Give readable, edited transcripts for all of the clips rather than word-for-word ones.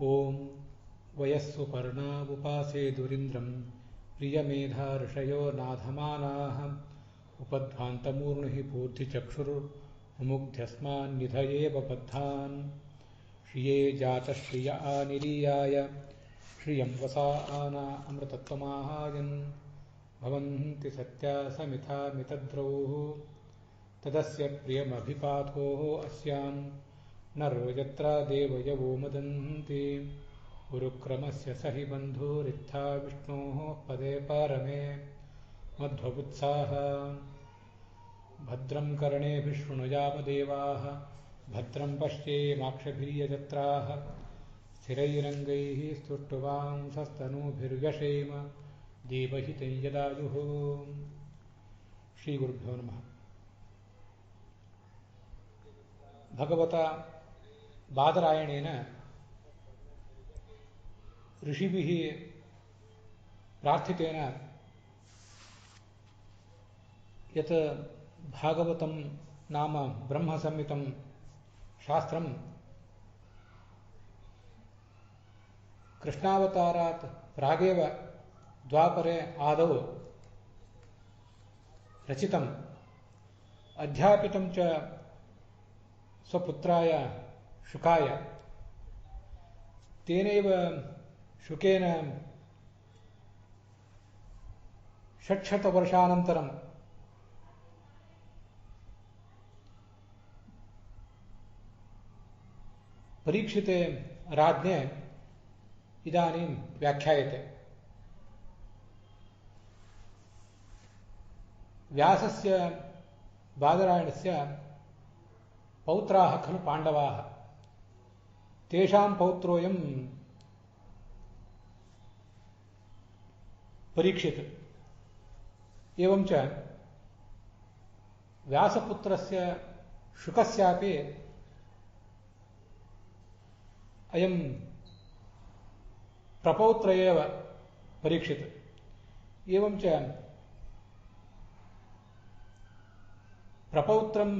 ಓಂ ವಯಸ್ಸು ಪರ್ಣಾ ಉಪಾಸೇದುರಿಂದ್ರಂ ಪ್ರಿಯಮೇಧಾ ಋಷಯೋ ನಾಧಮಾನಾಃ ಉಪಧ್ವಾಂತಮೂರ್ಣುಃ ಪೂರ್ಧಿಚಕ್ಷುರ್ಮುಗ್ಧ್ಯಸ್ಮಾನ್ನಿಧಯೇವ ಬದ್ಧಾನ್ ಶ್ರಿಯೇ ಜಾತಶ್ರಿಯ ಆನಿರೀಯಾಯ ಶ್ರಿಯಂ ವಸಾ ಆನಾ ಅಮೃತತ್ವಮಾಹಾಯನ್ ಭವಂತಿ ಸತ್ಯಾ ಸಮಿತಾ ಮಿತದ್ರೌಃ ತದಸ್ಯ ಪ್ರಿಯಮಭಿಪಾಥೋ ಅಸ್ಯಾಂ ನರೋ ಯತ್ರ ದೇವಯವೋ ಮದಂತಿ ಗುರುಕ್ರಮಸ್ಯ ಸಹಿ ಬಂಧುರಿತ್ಥಾ ವಿಷ್ಣೋಃ ಪದೇ ಪರಮೇ ಮಧ್ವಗುತ್ಸಾಹ ಭದ್ರಂ ಕರ್ಣೇಭಿಃ ಶೃಣುಯಾಮ ದೇವಾಃ ಭದ್ರಂ ಪಶ್ಯೇಮಾಕ್ಷಭಿರ್ಯಜತ್ರಾಃ ಸ್ಥಿರೈರಂಗೈಃ ಸ್ತುಷ್ಟುವಾಂಸಸ್ತನೂಭಿರ್ವ್ಯಶೇಮ ದೇವಹಿತಂ ಯದಾಯುಃ. ಶ್ರೀ ಗುರುಭ್ಯೋ ನಮಃ. ಭಗವತ ಬಾದರಾಯಣೇನ ಋಷಿಭಿಃ ಪ್ರಾರ್ಥಿತೇನ ಯತ್ ಭಾಗವತಂ ನಾಮ ಬ್ರಹ್ಮಸಂಹಿತಂ ಶಾಸ್ತ್ರಂ ಕೃಷ್ಣಾವತಾರಾತ್ ಪ್ರಾಗೇವ ದ್ವಾಪರೆ ಆದೌ ರಚಿತಂ ಅಧ್ಯಾಪಿತಂ ಚ ಸ್ವಪುತ್ರಾಯ ಶುಕಾಯ ತೇನೈವ ಶುಕೇನ 600 ವರ್ಷಾನಂತರಂ ಪರೀಕ್ಷಿತೆ ರಾಜ್ಞೆ ಇದಾनीं ವ್ಯಾಖ್ಯಾಯತೆ. ವ್ಯಾಸಸ್ಯ ಬಾದರಾಯಣಸ್ಯ ಪೌತ್ರಾಃ ಖಲು ಪಾಂಡವಾಃ ತೇಷಾಂ ಪೌತ್ರೋಯಂ ಪರೀಕ್ಷಿತ್. ಏವಂ ಚ ವ್ಯಾಸಪುತ್ರಸ್ಯ ಶುಕಸ್ಯಾಪಿ ಅಯಂ ಪ್ರಪೌತ್ರ ಏವ ಪರೀಕ್ಷಿತ್. ಏವಂ ಚ ಪ್ರಪೌತ್ರಂ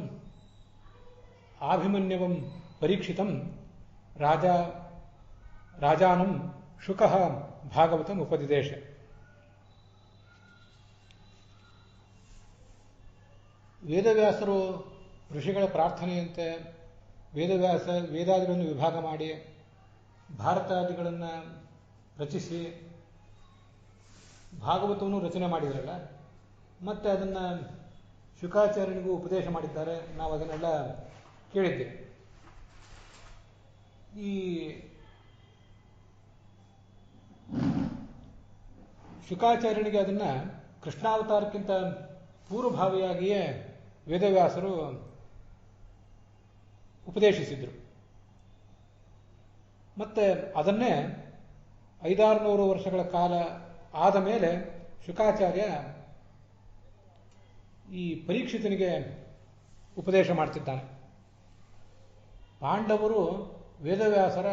ಆಭಿಮನ್ಯವಂ ಪರೀಕ್ಷಿತಂ ರಾಜಾನಂ ಶುಕಃ ಭಾಗವತಂ ಉಪದಿದೇಶ. ವೇದವ್ಯಾಸರು ಋಷಿಗಳ ಪ್ರಾರ್ಥನೆಯಂತೆ ವೇದಾದಿಗಳನ್ನು ವಿಭಾಗ ಮಾಡಿ ಭಾರತಾದಿಗಳನ್ನು ರಚಿಸಿ ಭಾಗವತವನ್ನು ರಚನೆ ಮಾಡಿದ್ರಲ್ಲ, ಮತ್ತೆ ಅದನ್ನು ಶುಕಾಚಾರ್ಯನಿಗೂ ಉಪದೇಶ ಮಾಡಿದ್ದಾರೆ. ನಾವು ಅದನ್ನೆಲ್ಲ ಕೇಳಿದ್ದೆ. ಈ ಶುಕಾಚಾರ್ಯನಿಗೆ ಅದನ್ನು ಕೃಷ್ಣಾವತಾರಕ್ಕಿಂತ ಪೂರ್ವಭಾವಿಯಾಗಿಯೇ ವೇದವ್ಯಾಸರು ಉಪದೇಶಿಸಿದರು. ಮತ್ತೆ ಅದನ್ನೇ 500-600 ವರ್ಷಗಳ ಕಾಲ ಆದ ಮೇಲೆ ಶುಕಾಚಾರ್ಯ ಈ ಪರೀಕ್ಷಿತನಿಗೆ ಉಪದೇಶ ಮಾಡ್ತಿದ್ದಾನೆ. ಪಾಂಡವರು ವೇದವ್ಯಾಸರ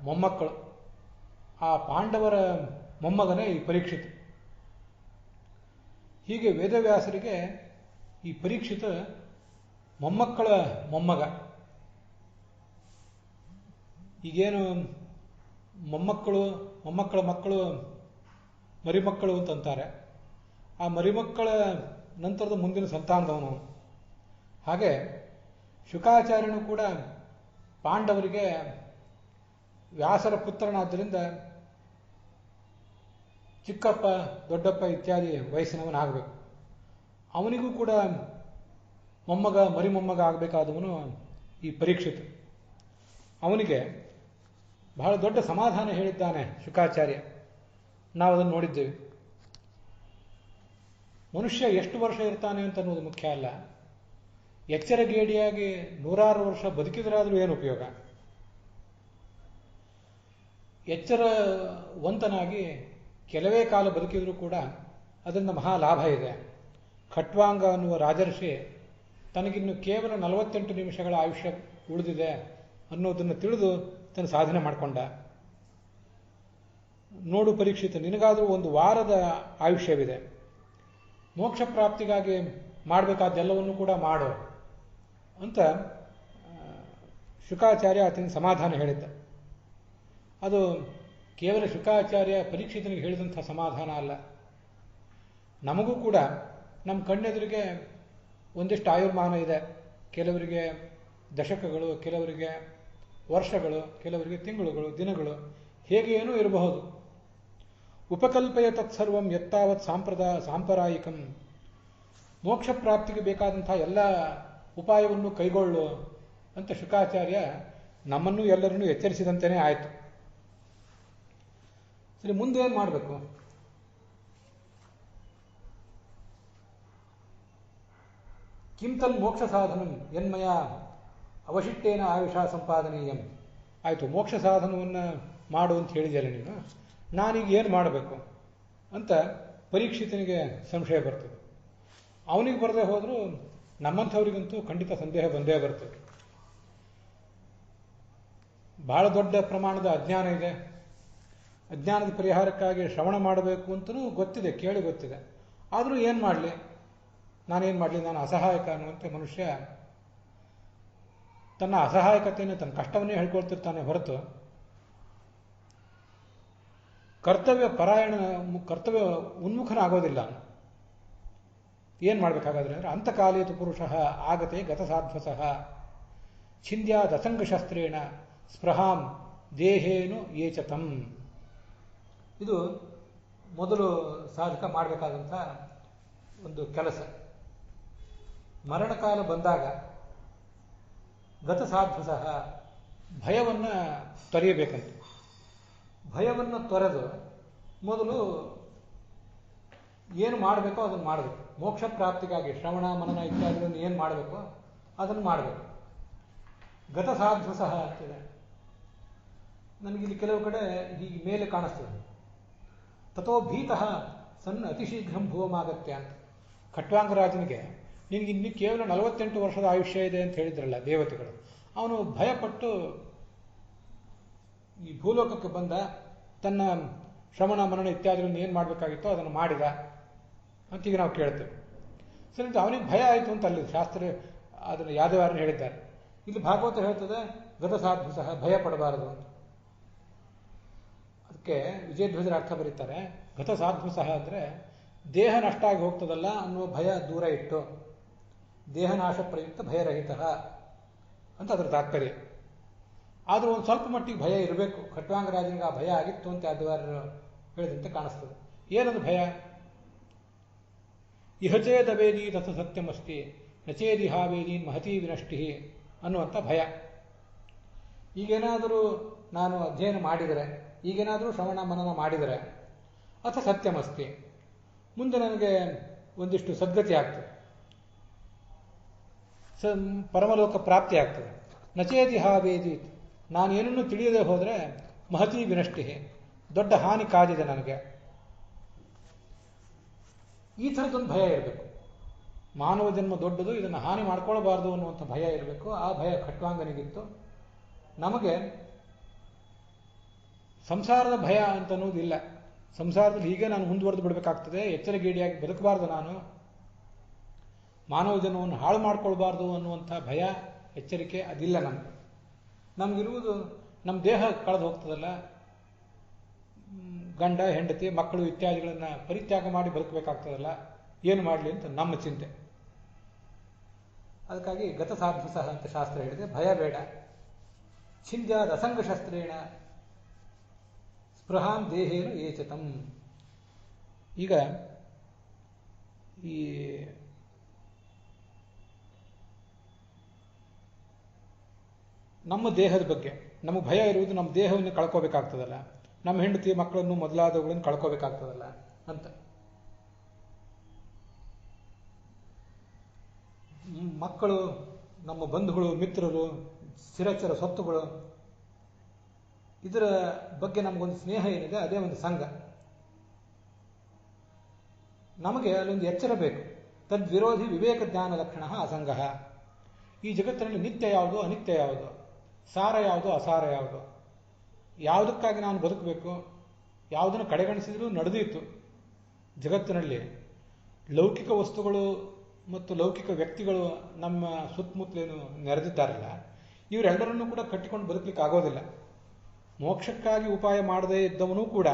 ಮೊಮ್ಮಕ್ಕಳು. ಆ ಪಾಂಡವರ ಮೊಮ್ಮಗನೇ ಈ ಪರೀಕ್ಷಿತ. ಹೀಗೆ ವೇದವ್ಯಾಸರಿಗೆ ಈ ಪರೀಕ್ಷಿತ ಮೊಮ್ಮಕ್ಕಳ ಮೊಮ್ಮಗ. ಈಗೇನು ಮೊಮ್ಮಕ್ಕಳು, ಮೊಮ್ಮಕ್ಕಳ ಮಕ್ಕಳು ಮರಿಮಕ್ಕಳು ಅಂತಂತಾರೆ. ಆ ಮರಿಮಕ್ಕಳ ನಂತರದ ಮುಂದಿನ ಸಂತಾನದವನು. ಹಾಗೆ ಶುಕಾಚಾರ್ಯನು ಕೂಡ ಪಾಂಡವರಿಗೆ ವ್ಯಾಸರ ಪುತ್ರನಾದ್ದರಿಂದ ಚಿಕ್ಕಪ್ಪ, ದೊಡ್ಡಪ್ಪ ಇತ್ಯಾದಿ ವಯಸ್ಸಿನವನಾಗಬೇಕು. ಅವನಿಗೂ ಕೂಡ ಮೊಮ್ಮಗ, ಮರಿಮೊಮ್ಮಗ ಆಗಬೇಕಾದವನು ಈ ಪರೀಕ್ಷಿತ. ಅವನಿಗೆ ಬಹಳ ದೊಡ್ಡ ಸಮಾಧಾನ ಹೇಳಿದ್ದಾನೆ ಶುಕಾಚಾರ್ಯ. ನಾವು ಅದನ್ನು ನೋಡಿದ್ದೇವೆ. ಮನುಷ್ಯ ಎಷ್ಟು ವರ್ಷ ಇರ್ತಾನೆ ಅಂತ ಅನ್ನೋದು ಮುಖ್ಯ ಅಲ್ಲ. ಎಚ್ಚರಗೇಡಿಯಾಗಿ 100 ವರ್ಷ ಬದುಕಿದ್ರಾದರೂ ಏನು ಉಪಯೋಗ? ಎಚ್ಚರವಂತನಾಗಿ ಕೆಲವೇ ಕಾಲ ಬದುಕಿದ್ರೂ ಕೂಡ ಅದರಿಂದ ಮಹಾ ಲಾಭ ಇದೆ. ಖಟ್ವಾಂಗ ಅನ್ನುವ ರಾಜರ್ಷಿ ತನಗಿನ್ನು ಕೇವಲ 48 ನಿಮಿಷಗಳ ಆಯುಷ್ಯ ಉಳಿದಿದೆ ಅನ್ನೋದನ್ನು ತಿಳಿದು ತನ್ನ ಸಾಧನೆ ಮಾಡಿಕೊಂಡ. ನೋಡು ಪರೀಕ್ಷಿತ, ನಿನಗಾದರೂ 1 ವಾರದ ಆಯುಷ್ಯವಿದೆ. ಮೋಕ್ಷ ಪ್ರಾಪ್ತಿಗಾಗಿ ಮಾಡಬೇಕಾದ್ದೆಲ್ಲವನ್ನೂ ಕೂಡ ಮಾಡು ಅಂತ ಶುಕಾಚಾರ್ಯ ಆತನಿಗೆ ಸಮಾಧಾನ ಹೇಳಿದ್ದ. ಅದು ಕೇವಲ ಶುಕಾಚಾರ್ಯ ಪರೀಕ್ಷಿತನಿಗೆ ಹೇಳಿದಂಥ ಸಮಾಧಾನ ಅಲ್ಲ. ನಮಗೂ ಕೂಡ ನಮ್ಮ ಕಣ್ಣೆದುರಿಗೆ ಒಂದಿಷ್ಟು ಆಯುರ್ಮಾನ ಇದೆ. ಕೆಲವರಿಗೆ ದಶಕಗಳು, ಕೆಲವರಿಗೆ ವರ್ಷಗಳು, ಕೆಲವರಿಗೆ ತಿಂಗಳುಗಳು, ದಿನಗಳು, ಹೇಗೇನೂ ಇರಬಹುದು. ಉಪಕಲ್ಪಯ ತತ್ಸರ್ವಂ ಯತ್ತಾವತ್ ಸಾಂಪ್ರದಾಯಿಕಂ. ಮೋಕ್ಷ ಪ್ರಾಪ್ತಿಗೆ ಬೇಕಾದಂಥ ಎಲ್ಲ ಉಪಾಯವನ್ನು ಕೈಗೊಳ್ಳು ಅಂತ ಶುಕಾಚಾರ್ಯ ನಮ್ಮನ್ನು ಎಲ್ಲರನ್ನೂ ಎಚ್ಚರಿಸಿದಂತೆಯೇ ಆಯಿತು. ಸರಿ, ಮುಂದೆ ಏನು ಮಾಡಬೇಕು? ಕಿಂ ತನ್ ಮೋಕ್ಷ ಸಾಧನಂ ಯನ್ಮಯ ಅವಶಿಷ್ಟೇನ ಆಯುಷ ಸಂಪಾದನೀಯಂ. ಆಯಿತು, ಮೋಕ್ಷ ಸಾಧನವನ್ನು ಮಾಡು ಅಂತ ಹೇಳಿದೆಯಲ್ಲ ನೀನು, ನಾನೀಗ ಏನು ಮಾಡಬೇಕು ಅಂತ ಪರೀಕ್ಷಿತನಿಗೆ ಸಂಶಯ ಬರ್ತದೆ. ಅವನಿಗೆ ಬರದೆ ಹೋದರೂ ನಮ್ಮಂಥವ್ರಿಗಂತೂ ಖಂಡಿತ ಸಂದೇಹ ಬಂದೇ ಬರ್ತದೆ. ಬಹಳ ದೊಡ್ಡ ಪ್ರಮಾಣದ ಅಜ್ಞಾನ ಇದೆ. ಅಜ್ಞಾನದ ಪರಿಹಾರಕ್ಕಾಗಿ ಶ್ರವಣ ಮಾಡಬೇಕು ಅಂತಲೂ ಗೊತ್ತಿದೆ, ಕೇಳಿ ಗೊತ್ತಿದೆ. ಆದರೂ ಏನು ಮಾಡಲಿ, ನಾನೇನು ಮಾಡಲಿ, ನಾನು ಅಸಹಾಯಕ ಅನ್ನುವಂತೆ ಮನುಷ್ಯ ತನ್ನ ಅಸಹಾಯಕತೆಯನ್ನು, ತನ್ನ ಕಷ್ಟವನ್ನೇ ಹೇಳ್ಕೊಳ್ತಿರ್ತಾನೆ ಹೊರತು ಕರ್ತವ್ಯ ಉನ್ಮುಖನಾಗೋದಿಲ್ಲ. ಏನು ಮಾಡಬೇಕಾಗಾದ್ರೆ ಅಂದರೆ ಅಂತಕಾಲೇತು ಪುರುಷ ಆಗತೆ ಗತಸಾಧ್ವಸಃ ಛಿಂದ್ಯಾದಸಂಗಶಸ್ತ್ರೇಣ ಸ್ಪೃಹಾಂ ದೇಹೇನು ಏಚತಂ. ಇದು ಮೊದಲು ಸಾಧಕ ಮಾಡಬೇಕಾದಂಥ ಒಂದು ಕೆಲಸ. ಮರಣಕಾಲ ಬಂದಾಗ ಗತಸಾಧ್ವಸಃ ಭಯವನ್ನು ತೊರೆಯಬೇಕಂತೆ. ಭಯವನ್ನು ತೊರೆದು ಮೊದಲು ಏನು ಮಾಡಬೇಕೋ ಅದನ್ನು ಮಾಡಬೇಕು. ಮೋಕ್ಷ ಪ್ರಾಪ್ತಿಗಾಗಿ ಶ್ರವಣ ಮನನ ಇತ್ಯಾದಿಗಳನ್ನು ಏನು ಮಾಡಬೇಕೋ ಅದನ್ನು ಮಾಡಬೇಕು. ಗತಸಾಧ್ವಸಃ ಅಂತಿದೆ. ನನಗಿಲ್ಲಿ ಕೆಲವು ಕಡೆ ಹೀಗೆ ಮೇಲೆ ಕಾಣಿಸ್ತದೆ, ತಥೋ ಭೀತಃ ಸಣ್ಣ ಅತಿಶೀಘ್ರಂ ಭುವಮಾಗತ್ಯ ಅಂತ. ಖಟ್ವಾಂಗರಾಜನಿಗೆ ನಿನಗಿನ್ನು ಕೇವಲ 48 ವರ್ಷದ ಆಯುಷ್ಯ ಇದೆ ಅಂತ ಹೇಳಿದ್ರಲ್ಲ ದೇವತೆಗಳು. ಅವನು ಭಯಪಟ್ಟು ಈ ಭೂಲೋಕಕ್ಕೆ ಬಂದ, ತನ್ನ ಶ್ರವಣ ಮನನ ಇತ್ಯಾದಿಗಳನ್ನು ಏನು ಮಾಡಬೇಕಾಗಿತ್ತೋ ಅದನ್ನು ಮಾಡಿದ ಅಂತೀಗ ನಾವು ಕೇಳ್ತೇವೆ. ಸರಿ, ಅವನಿಗೆ ಭಯ ಆಯಿತು ಅಂತ ಅಲ್ಲಿ ಶಾಸ್ತ್ರ ಅದನ್ನು ಯಾದವಾರರು ಹೇಳಿದ್ದಾರೆ. ಇಲ್ಲಿ ಭಾಗವತ ಹೇಳ್ತದೆ ಗತಸಾಧ್ವಸಃ, ಭಯ ಪಡಬಾರದು ಅಂತ. ಅದಕ್ಕೆ ವಿಜಯಧ್ವಜರ ಅರ್ಥ ಬರೀತಾರೆ, ಗತಸಾಧ್ವಸಃ ಅಂದರೆ ದೇಹ ನಷ್ಟ ಆಗಿ ಹೋಗ್ತದಲ್ಲ ಅನ್ನುವ ಭಯ ದೂರ ಇಟ್ಟು ದೇಹನಾಶ ಪ್ರಯುಕ್ತ ಭಯರಹಿತ ಅಂತ ಅದರ ತಾತ್ಪರ್ಯ. ಆದರೂ ಒಂದು ಸ್ವಲ್ಪ ಮಟ್ಟಿಗೆ ಭಯ ಇರಬೇಕು. ಖಟ್ವಾಂಗರಾಜನಿಗೆ ಆ ಭಯ ಆಗಿತ್ತು ಅಂತ ಯಾದವಾರರು ಹೇಳಿದಂತೆ ಕಾಣಿಸ್ತದೆ. ಏನದು ಭಯ? ಇಹಚೇದವೇದಿ ತಥ ಸತ್ಯಮಸ್ತಿ ನಚೇದಿಹಾವೇದಿ ಮಹತೀ ವಿನಷ್ಟಿ ಅನ್ನುವಂಥ ಭಯ. ಈಗೇನಾದರೂ ನಾನು ಅಧ್ಯಯನ ಮಾಡಿದರೆ, ಈಗೇನಾದರೂ ಶ್ರವಣ ಮನನ ಮಾಡಿದರೆ ಅಥ ಸತ್ಯಮಸ್ತಿ, ಮುಂದೆ ನನಗೆ ಒಂದಿಷ್ಟು ಸದ್ಗತಿ ಆಗ್ತದೆ, ಪರಮಲೋಕ ಪ್ರಾಪ್ತಿ ಆಗ್ತದೆ. ನಚೇದಿಹಾವೇದಿ, ನಾನೇನನ್ನು ತಿಳಿಯದೆ ಹೋದರೆ ಮಹತೀ ವಿನಷ್ಟಿ, ದೊಡ್ಡ ಹಾನಿ ಕಾದಿದೆ ನನಗೆ. ಈ ಥರದೊಂದು ಭಯ ಇರಬೇಕು. ಮಾನವ ಜನ್ಮ ದೊಡ್ಡದು, ಇದನ್ನು ಹಾನಿ ಮಾಡ್ಕೊಳ್ಬಾರ್ದು ಅನ್ನುವಂಥ ಭಯ ಇರಬೇಕು. ಆ ಭಯ ಖಟ್ವಾಂಗನಿಗಿತ್ತು. ನಮಗೆ ಸಂಸಾರದ ಭಯ ಅಂತ ಅನ್ನೋದಿಲ್ಲ. ಸಂಸಾರದಲ್ಲಿ ಹೀಗೆ ನಾನು ಮುಂದುವರೆದು ಬಿಡಬೇಕಾಗ್ತದೆ, ಎಚ್ಚರಗೇಡಿಯಾಗಿ ಬದುಕಬಾರ್ದು, ನಾನು ಮಾನವ ಜನ್ಮವನ್ನು ಹಾಳು ಮಾಡ್ಕೊಳ್ಬಾರ್ದು ಅನ್ನುವಂಥ ಭಯ, ಎಚ್ಚರಿಕೆ ಅದಿಲ್ಲ ನಮಗೆ. ನಮಗಿರುವುದು ನಮ್ಮ ದೇಹ ಕಳೆದು ಹೋಗ್ತದಲ್ಲ, ಗಂಡ ಹೆಂಡತಿ ಮಕ್ಕಳು ಇತ್ಯಾದಿಗಳನ್ನು ಪರಿತ್ಯಾಗ ಮಾಡಿ ಬದುಕಬೇಕಾಗ್ತದಲ್ಲ, ಏನು ಮಾಡಲಿ ಅಂತ ನಮ್ಮ ಚಿಂತೆ. ಅದಕ್ಕಾಗಿ ಗತಸಾಧ್ವಸಃ ಅಂತ ಶಾಸ್ತ್ರ ಹೇಳಿದೆ. ಭಯ ಬೇಡ. ಛಿಂದ್ಯಾದ ಅಸಂಗಶಸ್ತ್ರೇಣ ಸ್ಪೃಹಾಂ ದೇಹೇನು ಏಚತಂ. ಈಗ ಈ ನಮ್ಮ ದೇಹದ ಬಗ್ಗೆ ನಮಗೆ ಭಯ ಇರುವುದು, ನಮ್ಮ ದೇಹವನ್ನು ಕಳ್ಕೋಬೇಕಾಗ್ತದಲ್ಲ, ನಮ್ಮ ಹೆಂಡತಿ ಮಕ್ಕಳನ್ನು ಮೊದಲಾದವುಗಳನ್ನು ಕಳ್ಕೋಬೇಕಾಗ್ತದಲ್ಲ ಅಂತ. ಮಕ್ಕಳು, ನಮ್ಮ ಬಂಧುಗಳು, ಮಿತ್ರರು, ಸ್ಥಿರಚರ ಸ್ವತ್ತುಗಳು, ಇದರ ಬಗ್ಗೆ ನಮಗೊಂದು ಸ್ನೇಹ ಏನಿದೆ, ಅದೇ ಒಂದು ಸಂಘ. ನಮಗೆ ಅಲ್ಲೊಂದು ಎಚ್ಚರ ಬೇಕು. ತದ್ವಿರೋಧಿ ವಿವೇಕ ಜ್ಞಾನ ಲಕ್ಷಣ ಅಸಂಗ. ಈ ಜಗತ್ತಿನಲ್ಲಿ ನಿತ್ಯ ಯಾವುದು, ಅನಿತ್ಯ ಯಾವುದು, ಸಾರ ಯಾವುದು, ಅಸಾರ ಯಾವುದು, ಯಾವುದಕ್ಕಾಗಿ ನಾನು ಬದುಕಬೇಕು, ಯಾವುದನ್ನು ಕಡೆಗಣಿಸಿದರೂ ನಡೆದೀತು. ಜಗತ್ತಿನಲ್ಲಿ ಲೌಕಿಕ ವಸ್ತುಗಳು ಮತ್ತು ಲೌಕಿಕ ವ್ಯಕ್ತಿಗಳು ನಮ್ಮ ಸುತ್ತಮುತ್ತಲೇನು ನೆರೆದಿದ್ದಾರಲ್ಲ, ಇವರೆಲ್ಲರನ್ನೂ ಕೂಡ ಕಟ್ಟಿಕೊಂಡು ಬದುಕಲಿಕ್ಕೆ ಆಗೋದಿಲ್ಲ. ಮೋಕ್ಷಕ್ಕಾಗಿ ಉಪಾಯ ಮಾಡದೇ ಇದ್ದವನು ಕೂಡ,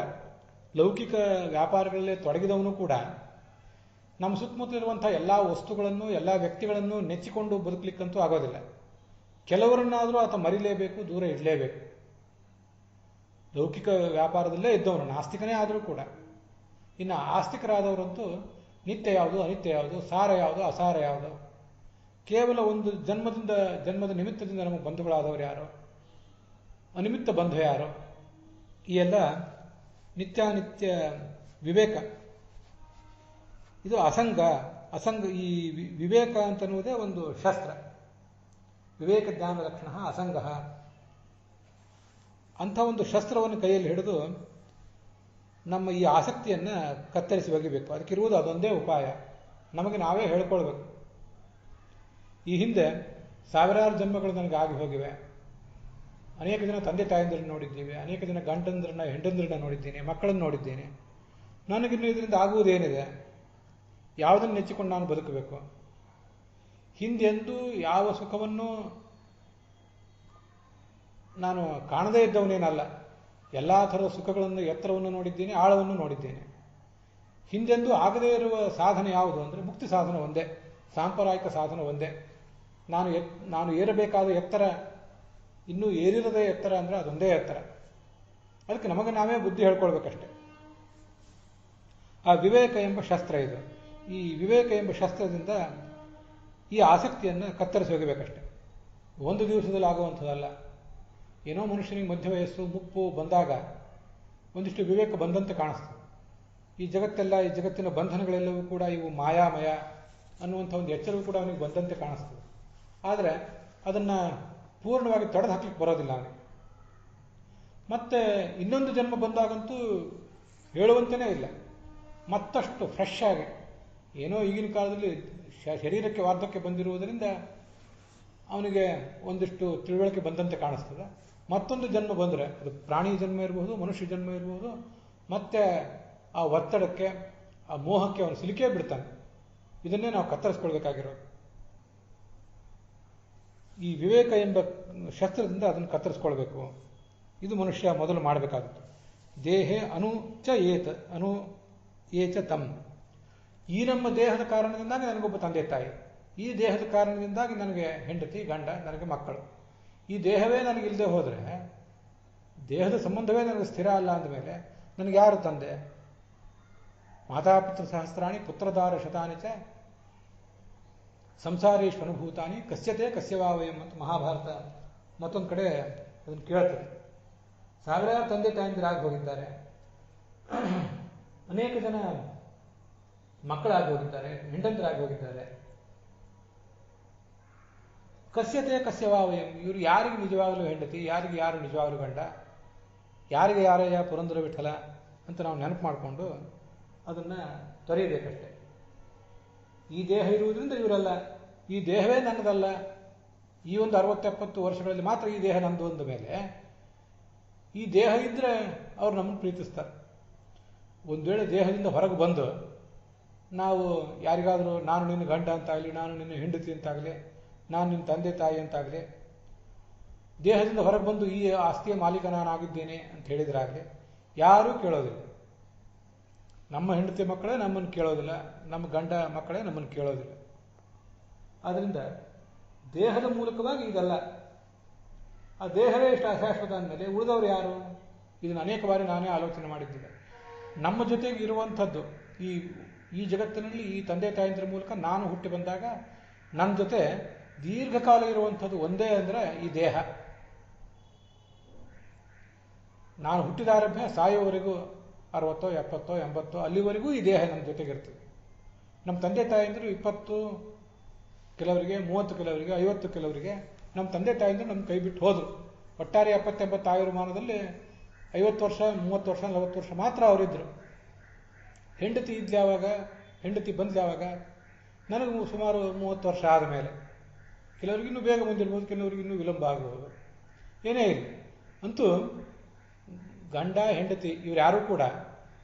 ಲೌಕಿಕ ವ್ಯಾಪಾರಗಳಲ್ಲೇ ತೊಡಗಿದವನು ಕೂಡ ನಮ್ಮ ಸುತ್ತಮುತ್ತಲಿರುವಂಥ ಎಲ್ಲ ವಸ್ತುಗಳನ್ನು, ಎಲ್ಲ ವ್ಯಕ್ತಿಗಳನ್ನು ನೆಚ್ಚಿಕೊಂಡು ಬದುಕಲಿಕ್ಕಂತೂ ಆಗೋದಿಲ್ಲ. ಕೆಲವರನ್ನಾದರೂ ಆತ ಮರಿಲೇಬೇಕು, ದೂರ ಇಡಲೇಬೇಕು. ಲೌಕಿಕ ವ್ಯಾಪಾರದಲ್ಲೇ ಇದ್ದವನು ನಾಸ್ತಿಕನೇ ಆದರೂ ಕೂಡ. ಇನ್ನು ಆಸ್ತಿಕರಾದವರಂತೂ ನಿತ್ಯ ಯಾವುದು, ಅನಿತ್ಯ ಯಾವುದು, ಸಾರ ಯಾವುದು, ಅಸಾರ ಯಾವುದು, ಕೇವಲ ಒಂದು ಜನ್ಮದ ನಿಮಿತ್ತದಿಂದ ನಮಗೆ ಬಂಧುಗಳಾದವರು ಯಾರೋ, ಅನಿಮಿತ್ತ ಬಂಧು ಯಾರೋ, ಈ ಎಲ್ಲ ನಿತ್ಯಾನಿತ್ಯ ವಿವೇಕ, ಇದು ಅಸಂಗ. ಈ ವಿವೇಕ ಅಂತನ್ನುವುದೇ ಒಂದು ಶಸ್ತ್ರ. ವಿವೇಕ ಜ್ಞಾನ ಲಕ್ಷಣ ಅಸಂಗ. ಅಂಥ ಒಂದು ಶಸ್ತ್ರವನ್ನು ಕೈಯಲ್ಲಿ ಹಿಡಿದು ನಮ್ಮ ಈ ಆಸಕ್ತಿಯನ್ನು ಕತ್ತರಿಸಿ ಒಗಿಬೇಕು. ಅದಕ್ಕಿರುವುದು ಅದೊಂದೇ ಉಪಾಯ. ನಮಗೆ ನಾವೇ ಹೇಳ್ಕೊಳ್ಬೇಕು. ಈ ಹಿಂದೆ ಸಾವಿರಾರು ಜನ್ಮಗಳು ನನಗೆ ಆಗಿ ಹೋಗಿವೆ. ಅನೇಕ ಜನ ತಂದೆ ತಾಯಂದಿರನ್ನು ನೋಡಿದ್ದೀವಿ, ಅನೇಕ ಜನ ಗಂಡಂದ್ರನ್ನ ಹೆಂಡಂದ್ರನ್ನ ನೋಡಿದ್ದೇನೆ, ಮಕ್ಕಳನ್ನು ನೋಡಿದ್ದೇನೆ. ನನಗಿನ್ನು ಇದರಿಂದ ಆಗುವುದೇನಿದೆ? ಯಾವುದನ್ನು ನೆಚ್ಚಿಕೊಂಡು ನಾನು ಬದುಕಬೇಕು? ಹಿಂದೆಂದೂ ಯಾವ ಸುಖವನ್ನು ನಾನು ಕಾಣದೇ ಇದ್ದವನೇನಲ್ಲ. ಎಲ್ಲ ಥರದ ಸುಖಗಳನ್ನು, ಎತ್ತರವನ್ನು ನೋಡಿದ್ದೇನೆ, ಆಳವನ್ನು ನೋಡಿದ್ದೇನೆ. ಹಿಂದೆಂದೂ ಆಗದೇ ಇರುವ ಸಾಧನೆ ಯಾವುದು ಅಂದರೆ ಮುಕ್ತಿ ಸಾಧನ ಒಂದೇ, ಸಾಂಪ್ರದಾಯಿಕ ಸಾಧನ ಒಂದೇ. ನಾನು ಏರಬೇಕಾದ ಎತ್ತರ, ಇನ್ನೂ ಏರಿರದೇ ಎತ್ತರ ಅಂದರೆ ಅದೊಂದೇ ಎತ್ತರ. ಅದಕ್ಕೆ ನಮಗೆ ನಾವೇ ಬುದ್ಧಿ ಹೇಳ್ಕೊಳ್ಬೇಕಷ್ಟೆ. ಆ ವಿವೇಕ ಎಂಬ ಶಸ್ತ್ರ ಇದು. ಈ ವಿವೇಕ ಎಂಬ ಶಸ್ತ್ರದಿಂದ ಈ ಆಸಕ್ತಿಯನ್ನು ಕತ್ತರಿಸಿ ಹೋಗಬೇಕಷ್ಟೆ. ಒಂದು ದಿವಸದಲ್ಲಿ ಆಗುವಂಥದ್ದಲ್ಲ. ಏನೋ ಮನುಷ್ಯನಿಗೆ ಮಧ್ಯ ವಯಸ್ಸು, ಮುಪ್ಪು ಬಂದಾಗ ಒಂದಿಷ್ಟು ವಿವೇಕ ಬಂದಂತೆ ಕಾಣಿಸ್ತದೆ. ಈ ಜಗತ್ತಿನ ಬಂಧನಗಳೆಲ್ಲವೂ ಕೂಡ ಇವು ಮಾಯಾಮಯ ಅನ್ನುವಂಥ ಒಂದು ಎಚ್ಚರವೂ ಕೂಡ ಅವನಿಗೆ ಬಂದಂತೆ ಕಾಣಿಸ್ತದೆ. ಆದರೆ ಅದನ್ನು ಪೂರ್ಣವಾಗಿ ತೊಡೆದು ಹಾಕ್ಲಿಕ್ಕೆ ಬರೋದಿಲ್ಲ ಅವನಿಗೆ. ಮತ್ತೆ ಇನ್ನೊಂದು ಜನ್ಮ ಬಂದಾಗಂತೂ ಹೇಳುವಂತೆಯೇ ಇಲ್ಲ. ಮತ್ತಷ್ಟು ಫ್ರೆಶ್ ಆಗಿ, ಏನೋ ಈಗಿನ ಕಾಲದಲ್ಲಿ ಶರೀರಕ್ಕೆ ವಾರ್ಧಕ್ಯ ಬಂದಿರುವುದರಿಂದ ಅವನಿಗೆ ಒಂದಿಷ್ಟು ತಿಳುವಳಿಕೆ ಬಂದಂತೆ ಕಾಣಿಸ್ತದೆ. ಮತ್ತೊಂದು ಜನ್ಮ ಬಂದರೆ, ಅದು ಪ್ರಾಣಿ ಜನ್ಮ ಇರಬಹುದು, ಮನುಷ್ಯ ಜನ್ಮ ಇರಬಹುದು, ಮತ್ತೆ ಆ ಒತ್ತಡಕ್ಕೆ, ಆ ಮೋಹಕ್ಕೆ ಅವನು ಸಿಲುಕೇ ಬಿಡ್ತಾನೆ. ಇದನ್ನೇ ನಾವು ಕತ್ತರಿಸ್ಕೊಳ್ಬೇಕಾಗಿರೋದು. ಈ ವಿವೇಕ ಎಂಬ ಶಸ್ತ್ರದಿಂದ ಅದನ್ನು ಕತ್ತರಿಸ್ಕೊಳ್ಬೇಕು. ಇದು ಮನುಷ್ಯ ಮೊದಲು ಮಾಡಬೇಕಾಗುತ್ತೆ. ದೇಹೇ ಅನು ಏಚ ತಮ್. ಈ ನಮ್ಮ ದೇಹದ ಕಾರಣದಿಂದಾಗಿ ನನಗೊಬ್ಬ ತಂದೆ ತಾಯಿ, ಈ ದೇಹದ ಕಾರಣದಿಂದಾಗಿ ನನಗೆ ಹೆಂಡತಿ ಗಂಡ, ನನಗೆ ಮಕ್ಕಳು. ಈ ದೇಹವೇ ನನಗಿಲ್ಲದೆ ಹೋದರೆ, ದೇಹದ ಸಂಬಂಧವೇ ನನಗೆ ಸ್ಥಿರ ಅಲ್ಲ ಅಂದಮೇಲೆ ನನಗೆ ಯಾರು ತಂದೆ? ಮಾತಾಪಿತೃ ಸಹಸ್ರಾಣಿ ಪುತ್ರದಾರ ಶತಾನಿ ಚ ಸಂಸಾರೇಶು ಅನುಭೂತಾನಿ ಕಸ್ಯತೆ ಕಸ್ಯವಾವಯಂ ಅಂತ ಮಹಾಭಾರತ ಮತ್ತೊಂದು ಕಡೆ ಅದನ್ನು ಕೇಳ್ತದೆ. ಸಾವಿರಾರು ತಂದೆ ತಾಯಂದಿರಾಗಿ ಹೋಗಿದ್ದಾರೆ, ಅನೇಕ ಜನ ಮಕ್ಕಳಾಗಿ ಹೋಗಿದ್ದಾರೆ, ಹೆಂಡಂತರಾಗಿ ಹೋಗಿದ್ದಾರೆ. ಕಸ್ಯತೆ ಕಸ್ಯವಾವಯಂ, ಇವರು ಯಾರಿಗೆ ನಿಜವಾಗಲೂ ಹೆಂಡತಿ, ಯಾರಿಗೆ ಯಾರು ನಿಜವಾಗಲೂ ಗಂಡ, ಯಾರಿಗೆ ಯಾರಯ್ಯ ಪುರಂದರ ವಿಠಲ ಅಂತ ನಾವು ನೆನಪು ಮಾಡಿಕೊಂಡು ಅದನ್ನು ತೊರೆಯಬೇಕಷ್ಟೆ. ಈ ದೇಹ ಇರುವುದರಿಂದ ಇವರಲ್ಲ, ಈ ದೇಹವೇ ನನ್ನದಲ್ಲ. ಈ ಒಂದು 60-70 ವರ್ಷಗಳಲ್ಲಿ ಮಾತ್ರ ಈ ದೇಹ ನಂದು ಅಂದ ಮೇಲೆ ಈ ದೇಹ ಇದ್ದರೆ ಅವ್ರು ನಮ್ಮನ್ನು ಪ್ರೀತಿಸ್ತಾರೆ. ಒಂದು ವೇಳೆ ದೇಹದಿಂದ ಹೊರಗೆ ಬಂದು ನಾವು ಯಾರಿಗಾದರೂ ನಾನು ನಿನ್ನ ಗಂಡ ಅಂತಾಗಲಿ, ನಾನು ನಿನ್ನ ಹೆಂಡತಿ ಅಂತಾಗಲಿ, ನಾನು ನಿನ್ನ ತಂದೆ ತಾಯಿ ಅಂತಾಗಲಿ, ದೇಹದಿಂದ ಹೊರಗೆ ಬಂದು ಈ ಆಸ್ತಿಯ ಮಾಲೀಕ ನಾನಾಗಿದ್ದೇನೆ ಅಂತ ಹೇಳಿದ್ರಾಗಲಿ ಯಾರೂ ಕೇಳೋದಿಲ್ಲ. ನಮ್ಮ ಹೆಂಡತಿ ಮಕ್ಕಳೇ ನಮ್ಮನ್ನು ಕೇಳೋದಿಲ್ಲ, ನಮ್ಮ ಗಂಡ ಮಕ್ಕಳೇ ನಮ್ಮನ್ನು ಕೇಳೋದಿಲ್ಲ. ಆದ್ದರಿಂದ ದೇಹದ ಮೂಲಕವಾಗಿ ಇದಲ್ಲ. ಆ ದೇಹವೇ ಎಷ್ಟು ಅಶಾಶ್ವತ ಅಂದಮೇಲೆ ಉಳಿದವರು ಯಾರು? ಇದನ್ನು ಅನೇಕ ಬಾರಿ ನಾನೇ ಆಲೋಚನೆ ಮಾಡಿದ್ದಿಲ್ಲ. ನಮ್ಮ ಜೊತೆಗೆ ಇರುವಂಥದ್ದು ಈ ಜಗತ್ತಿನಲ್ಲಿ ಈ ತಂದೆ ತಾಯಂದಿರ ಮೂಲಕ ನಾನು ಹುಟ್ಟಿ ಬಂದಾಗ ನನ್ನ ಜೊತೆ ದೀರ್ಘಕಾಲ ಇರುವಂಥದ್ದು ಒಂದೇ ಅಂದರೆ ಈ ದೇಹ. ನಾನು ಹುಟ್ಟಿದಾರಭ್ಯ ಸಾಯೋವರೆಗೂ 60, 70, 80 ಅಲ್ಲಿವರೆಗೂ ಈ ದೇಹ ನಮ್ಮ ಜೊತೆಗಿರ್ತದೆ. ನಮ್ಮ ತಂದೆ ತಾಯಂದಿರು 20, ಕೆಲವರಿಗೆ 30, ಕೆಲವರಿಗೆ 50, ಕೆಲವರಿಗೆ ನಮ್ಮ ತಂದೆ ತಾಯಂದಿರು ನಮ್ಮ ಕೈ ಬಿಟ್ಟು ಹೋದರು. ಒಟ್ಟಾರೆ 70-80 ಆಯುರ್ಮಾನದಲ್ಲಿ 50 ವರ್ಷ, 30 ವರ್ಷ, 40 ವರ್ಷ ಮಾತ್ರ ಅವರಿದ್ದರು. ಹೆಂಡತಿ ಇದ್ಲು ಯಾವಾಗ, ಹೆಂಡತಿ ಬಂದ್ಲು ಯಾವಾಗ? ನನಗೂ ಸುಮಾರು 30 ವರ್ಷ ಆದಮೇಲೆ. ಕೆಲವರಿಗೆ ಇನ್ನೂ ಬೇಗ ಬಂದಿರ್ಬೋದು, ಕೆಲವರಿಗೆ ಇನ್ನೂ ವಿಳಂಬ ಆಗಬಹುದು. ಏನೇ ಇಲ್ಲ, ಅಂತೂ ಗಂಡ ಹೆಂಡತಿ ಇವರು ಯಾರೂ ಕೂಡ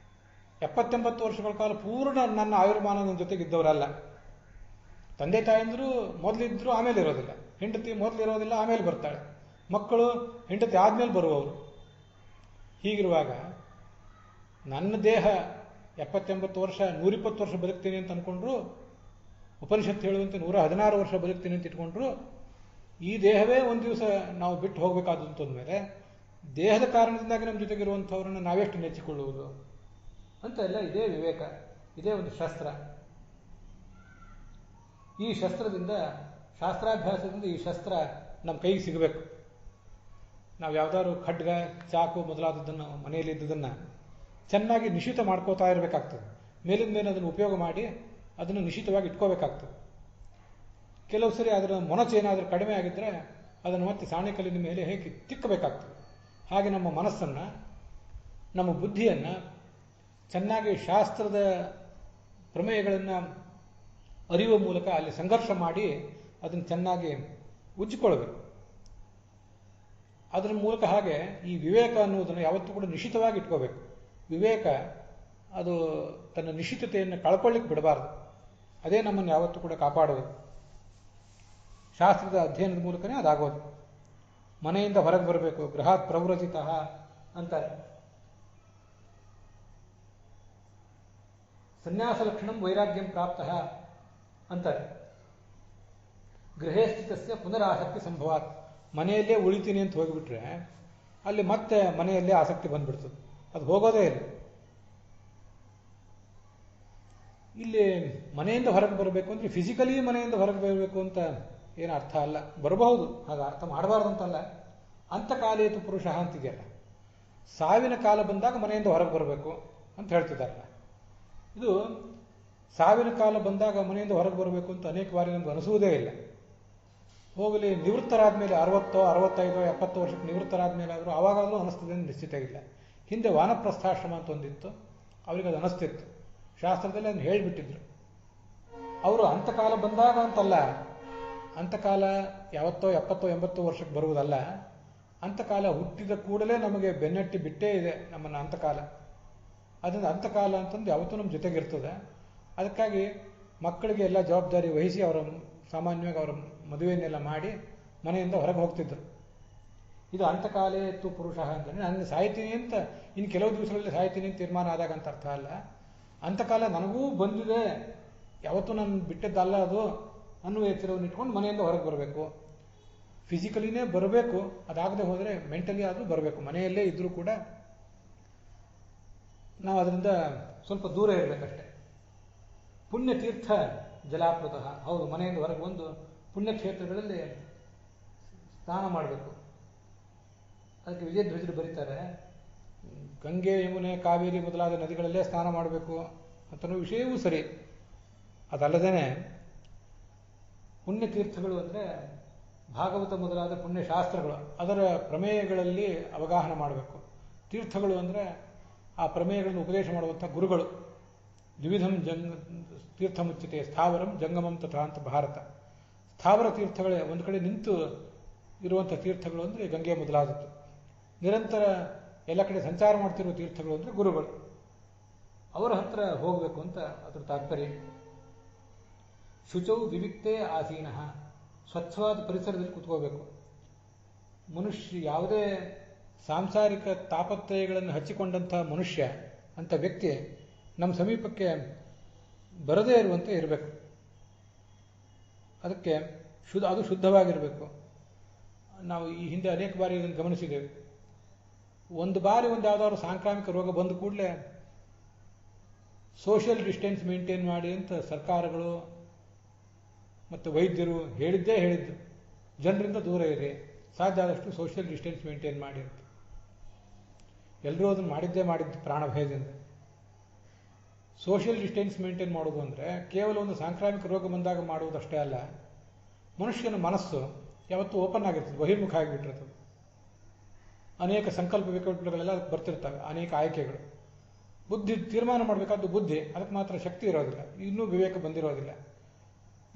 70-80 ವರ್ಷಗಳ ಕಾಲ ಪೂರ್ಣ ನನ್ನ ಆಯುರ್ಮಾನದ ಜೊತೆಗಿದ್ದವರಲ್ಲ. ತಂದೆ ತಾಯಂದಿರು ಮೊದಲಿದ್ರು, ಆಮೇಲೆ ಇರೋದಿಲ್ಲ. ಹೆಂಡತಿ ಮೊದಲು ಇರೋದಿಲ್ಲ, ಆಮೇಲೆ ಬರ್ತಾಳೆ. ಮಕ್ಕಳು ಹೆಂಡತಿ ಆದಮೇಲೆ ಬರುವವರು. ಹೀಗಿರುವಾಗ ನನ್ನ ದೇಹ 70-80 ವರ್ಷ 120 ವರ್ಷ ಬದುಕ್ತೀನಿ ಅಂತ ಅಂದ್ಕೊಂಡ್ರು, ಉಪನಿಷತ್ತು ಹೇಳುವಂತೆ 116 ವರ್ಷ ಬದುಕ್ತೀನಿ ಅಂತ ಇಟ್ಕೊಂಡ್ರು, ಈ ದೇಹವೇ ಒಂದು ದಿವಸ ನಾವು ಬಿಟ್ಟು ಹೋಗಬೇಕಾದಂತ ಮೇಲೆ ದೇಹದ ಕಾರಣದಿಂದಾಗಿ ನಮ್ಮ ಜೊತೆಗಿರುವಂಥವ್ರನ್ನ ನಾವೆಷ್ಟು ನೆಚ್ಚಿಕೊಳ್ಳುವುದು ಅಂತ ಎಲ್ಲ ಇದೇ ವಿವೇಕ, ಇದೇ ಒಂದು ಶಸ್ತ್ರ. ಈ ಶಸ್ತ್ರದಿಂದ, ಶಾಸ್ತ್ರಾಭ್ಯಾಸದಿಂದ ಈ ಶಸ್ತ್ರ ನಮ್ಮ ಕೈಗೆ ಸಿಗಬೇಕು. ನಾವು ಯಾವ್ದಾದ್ರು ಖಡ್ಗ, ಚಾಕು ಮೊದಲಾದದ್ದನ್ನು ಮನೆಯಲ್ಲಿ ಇದ್ದದನ್ನು ಚೆನ್ನಾಗಿ ನಿಶಿತ ಮಾಡ್ಕೋತಾ ಇರಬೇಕಾಗ್ತದೆ. ಮೇಲಿಂದ ಮೇಲೆ ಅದನ್ನು ಉಪಯೋಗ ಮಾಡಿ ಅದನ್ನು ನಿಶಿತವಾಗಿ ಇಟ್ಕೋಬೇಕಾಗ್ತದೆ. ಕೆಲವು ಸರಿ ಅದರ ಮೊನಚೇನಾದರೂ ಕಡಿಮೆ ಆಗಿದ್ದರೆ ಅದನ್ನು ಮತ್ತೆ ಸಾಣೆಕಲ್ಲಿನ ಮೇಲೆ ಹೇಗೆ ತಿಕ್ಕಬೇಕಾಗ್ತದೆ. ಹಾಗೆ ನಮ್ಮ ಮನಸ್ಸನ್ನು, ನಮ್ಮ ಬುದ್ಧಿಯನ್ನು ಚೆನ್ನಾಗಿ ಶಾಸ್ತ್ರದ ಪ್ರಮೇಯಗಳನ್ನು ಅರಿಯುವ ಮೂಲಕ ಅಲ್ಲಿ ಸಂಘರ್ಷ ಮಾಡಿ ಅದನ್ನು ಚೆನ್ನಾಗಿ ಉಜ್ಜಿಕೊಳ್ಬೇಕು. ಅದರ ಮೂಲಕ ಹಾಗೆ ಈ ವಿವೇಕ ಅನ್ನುವುದನ್ನು ಯಾವತ್ತೂ ಕೂಡ ನಿಶಿತವಾಗಿ ಇಟ್ಕೋಬೇಕು. ವಿವೇಕ ಅದು ತನ್ನ ನಿಶಿತತೆಯನ್ನು ಕಳ್ಕೊಳ್ಳಿಕ್ಕೆ ಬಿಡಬಾರ್ದು. ಅದೇ ನಮ್ಮನ್ನು ಯಾವತ್ತೂ ಕೂಡ ಕಾಪಾಡೋದು. ಶಾಸ್ತ್ರದ ಅಧ್ಯಯನದ ಮೂಲಕನೇ ಅದಾಗೋದು. ಮನೆಯಿಂದ ಹೊರಗೆ ಬರಬೇಕು, ಗೃಹಾತ್ ಪ್ರವ್ರಜಿತ ಅಂತಾರೆ. ಸನ್ಯಾಸ ಲಕ್ಷಣಂ ವೈರಾಗ್ಯಂ ಪ್ರಾಪ್ತ ಅಂತಾರೆ. ಗೃಹೇ ಸ್ಥಿತಸ್ಯ ಪುನರಾಸಕ್ತಿ ಸಂಭವಾತ್. ಮನೆಯಲ್ಲೇ ಉಳಿತೀನಿ ಅಂತ ಹೋಗಿಬಿಟ್ರೆ ಅಲ್ಲಿ ಮತ್ತೆ ಮನೆಯಲ್ಲೇ ಆಸಕ್ತಿ ಬಂದ್ಬಿಡ್ತದೆ, ಅದು ಹೋಗೋದೇ ಇಲ್ಲ. ಇಲ್ಲಿ ಮನೆಯಿಂದ ಹೊರಗೆ ಬರಬೇಕು ಅಂದರೆ ಫಿಸಿಕಲಿ ಮನೆಯಿಂದ ಹೊರಗೆ ಬರಬೇಕು ಅಂತ ಏನು ಅರ್ಥ ಅಲ್ಲ. ಬರಬಹುದು, ಹಾಗೆ ಅರ್ಥ ಮಾಡಬಾರ್ದು ಅಂತಲ್ಲ. ಅಂತಕಾಲೇತು ಪುರುಷ ಅಂತಿದೆಯಲ್ಲ, ಸಾವಿನ ಕಾಲ ಬಂದಾಗ ಮನೆಯಿಂದ ಹೊರಗೆ ಬರಬೇಕು ಅಂತ ಹೇಳ್ತಿದ್ದಾರಲ್ಲ. ಇದು ಸಾವಿನ ಕಾಲ ಬಂದಾಗ ಮನೆಯಿಂದ ಹೊರಗೆ ಬರಬೇಕು ಅಂತ ಅನೇಕ ಬಾರಿ ನಮ್ಗೆ ಅನಿಸುವುದೇ ಇಲ್ಲ. ಹೋಗಲಿ, ನಿವೃತ್ತರಾದ ಮೇಲೆ 60, 65, 70 ವರ್ಷಕ್ಕೆ ನಿವೃತ್ತರಾದ ಮೇಲೆ ಆದರೂ ಆವಾಗಾದರೂ ಅನಿಸ್ತದೆ ನಿಶ್ಚಿತ ಇಲ್ಲ. ಹಿಂದೆ ವಾನಪ್ರಸ್ಥಾಶ್ರಮ ಅಂತ ಒಂದಿತ್ತು, ಅವ್ರಿಗೆ ಅದು ಅನಿಸ್ತಿತ್ತು. ಶಾಸ್ತ್ರದಲ್ಲಿ ಅದನ್ನು ಹೇಳಿಬಿಟ್ಟಿದ್ರು. ಅವರು ಅಂತಕಾಲ ಬಂದಾಗ ಅಂತಲ್ಲ, ಅಂತಕಾಲ ಯಾವತ್ತೋ 70, 80 ವರ್ಷಕ್ಕೆ ಬರುವುದಲ್ಲ. ಅಂತಕಾಲ ಹುಟ್ಟಿದ ಕೂಡಲೇ ನಮಗೆ ಬೆನ್ನಟ್ಟಿ ಬಿಟ್ಟೇ ಇದೆ ನಮ್ಮನ್ನು ಅಂತಕಾಲ. ಅದರಿಂದ ಅಂತಕಾಲ ಅಂತಂದು ಯಾವತ್ತೂ ನಮ್ಮ ಜೊತೆಗಿರ್ತದೆ. ಅದಕ್ಕಾಗಿ ಮಕ್ಕಳಿಗೆ ಎಲ್ಲ ಜವಾಬ್ದಾರಿ ವಹಿಸಿ ಅವರ ಸಾಮಾನ್ಯವಾಗಿ ಅವರ ಮದುವೆಯನ್ನೆಲ್ಲ ಮಾಡಿ ಮನೆಯಿಂದ ಹೊರಗೆ ಹೋಗ್ತಿದ್ರು. ಇದು ಅಂತಕಾಲೇ ತು ಪುರುಷ ಅಂತಂದರೆ ನಾನು ಸಾಯ್ತೀನಿ ಅಂತ ಇನ್ನು ಕೆಲವು ದಿವಸಗಳಲ್ಲಿ ಸಾಯ್ತೀನಿ ಅಂತ ತೀರ್ಮಾನ ಆದಾಗ ಅಂತ ಅರ್ಥ ಅಲ್ಲ. ಅಂತಕಾಲ ನನಗೂ ಬಂದಿದೆ, ಯಾವತ್ತೂ ನಾನು ಬಿಟ್ಟಿದ್ದಲ್ಲ ಅದು ಅನ್ನುವ ಎಚ್ಚರವನ್ನು ಇಟ್ಕೊಂಡು ಮನೆಯಿಂದ ಹೊರಗೆ ಬರಬೇಕು. ಫಿಸಿಕಲಿನೇ ಬರಬೇಕು, ಅದಾಗದೆ ಹೋದರೆ ಮೆಂಟಲಿ ಆದರೂ ಬರಬೇಕು. ಮನೆಯಲ್ಲೇ ಇದ್ದರೂ ಕೂಡ ನಾವು ಅದರಿಂದ ಸ್ವಲ್ಪ ದೂರ ಇರಬೇಕಷ್ಟೆ. ಪುಣ್ಯತೀರ್ಥ ಜಲಾಪ್ಲುತಃ. ಹೌದು, ಮನೆಯಿಂದ ಹೊರಗೆ ಬಂದು ಪುಣ್ಯಕ್ಷೇತ್ರಗಳಲ್ಲಿ ಸ್ನಾನ ಮಾಡಬೇಕು. ಅದಕ್ಕೆ ವಿಜಯಧ್ವಜರು ಬರೀತಾರೆ, ಗಂಗೆ, ಯಮುನೆ, ಕಾವೇರಿ ಮೊದಲಾದ ನದಿಗಳಲ್ಲೇ ಸ್ನಾನ ಮಾಡಬೇಕು ಅಂತನೋ ವಿಷಯವೂ ಸರಿ. ಅದಲ್ಲದೇ ಪುಣ್ಯತೀರ್ಥಗಳು ಅಂದರೆ ಭಾಗವತ ಮೊದಲಾದ ಪುಣ್ಯಶಾಸ್ತ್ರಗಳು, ಅದರ ಪ್ರಮೇಯಗಳಲ್ಲಿ ಅವಗಾಹನ ಮಾಡಬೇಕು. ತೀರ್ಥಗಳು ಅಂದರೆ ಆ ಪ್ರಮೇಯಗಳನ್ನು ಉಪದೇಶ ಮಾಡುವಂಥ ಗುರುಗಳು. ದ್ವಿವಿಧಂ ತೀರ್ಥ ಮುಚ್ಚಿತೆ, ಸ್ಥಾವರಂ ಜಂಗಮಂ ತಥಾ ಅಂತ ಭಾರತ. ಸ್ಥಾವರ ತೀರ್ಥಗಳೇ ಒಂದು ಕಡೆ ನಿಂತು ಇರುವಂಥ ತೀರ್ಥಗಳು ಅಂದರೆ ಗಂಗೆ ಮೊದಲಾದದ್ದು. ನಿರಂತರ ಎಲ್ಲ ಕಡೆ ಸಂಚಾರ ಮಾಡ್ತಿರುವ ತೀರ್ಥಗಳು ಅಂದರೆ ಗುರುಗಳು. ಅವರ ಹತ್ರ ಹೋಗಬೇಕು ಅಂತ ಅದರ ತಾತ್ಪರ್ಯ. ಶುಚೌ ವಿವಿಕ್ತೇ ಆಸೀನಃ. ಸ್ವಚ್ಛವಾದ ಪರಿಸರದಲ್ಲಿ ಕೂತ್ಕೋಬೇಕು. ಮನುಷ್ಯ ಯಾವುದೇ ಸಾಂಸಾರಿಕ ತಾಪತ್ರಯಗಳನ್ನು ಹಚ್ಚಿಕೊಂಡಂಥ ಮನುಷ್ಯ ಅಂಥ ವ್ಯಕ್ತಿ ನಮ್ಮ ಸಮೀಪಕ್ಕೆ ಬರದೇ ಇರುವಂತೆ ಇರಬೇಕು. ಅದಕ್ಕೆ ಅದು ಶುದ್ಧವಾಗಿರಬೇಕು. ನಾವು ಈ ಹಿಂದೆ ಅನೇಕ ಬಾರಿ ಇದನ್ನು ಗಮನಿಸಿದ್ದೇವೆ. ಒಂದು ಬಾರಿ ಯಾವುದಾದ್ರು ಸಾಂಕ್ರಾಮಿಕ ರೋಗ ಬಂದ ಕೂಡಲೇ ಸೋಷಿಯಲ್ ಡಿಸ್ಟೆನ್ಸ್ ಮೇಂಟೈನ್ ಮಾಡಿ ಅಂತ ಸರ್ಕಾರಗಳು ಮತ್ತು ವೈದ್ಯರು ಹೇಳಿದ್ದೇ ಹೇಳಿದ್ದು, ಜನರಿಂದ ದೂರ ಇರಿ, ಸಾಧ್ಯ ಆದಷ್ಟು ಸೋಷಿಯಲ್ ಡಿಸ್ಟೆನ್ಸ್ ಮೇಂಟೈನ್ ಮಾಡಿ ಅಂತ. ಎಲ್ಲರೂ ಅದನ್ನು ಮಾಡಿದ್ದು ಪ್ರಾಣ ಭಯದಿಂದ. ಸೋಷಿಯಲ್ ಡಿಸ್ಟೆನ್ಸ್ ಮೇಂಟೈನ್ ಮಾಡೋದು ಅಂದರೆ ಕೇವಲ ಒಂದು ಸಾಂಕ್ರಾಮಿಕ ರೋಗ ಬಂದಾಗ ಮಾಡುವುದಷ್ಟೇ ಅಲ್ಲ, ಮನುಷ್ಯನ ಮನಸ್ಸು ಯಾವತ್ತೂ ಓಪನ್ ಆಗಿರ್ತದೆ, ಬಹಿರ್ಮುಖ ಆಗಿಬಿಟ್ಟಿರ್ತದೆ. ಅನೇಕ ಸಂಕಲ್ಪ ವಿಕಲ್ಪಗಳೆಲ್ಲ ಅದಕ್ಕೆ ಬರ್ತಿರ್ತವೆ, ಅನೇಕ ಆಯ್ಕೆಗಳು. ಬುದ್ಧಿ ತೀರ್ಮಾನ ಮಾಡಬೇಕಾದ್ದು ಬುದ್ಧಿ, ಅದಕ್ಕೆ ಮಾತ್ರ ಶಕ್ತಿ ಇರೋದಿಲ್ಲ, ಇನ್ನೂ ವಿವೇಕ ಬಂದಿರೋದಿಲ್ಲ.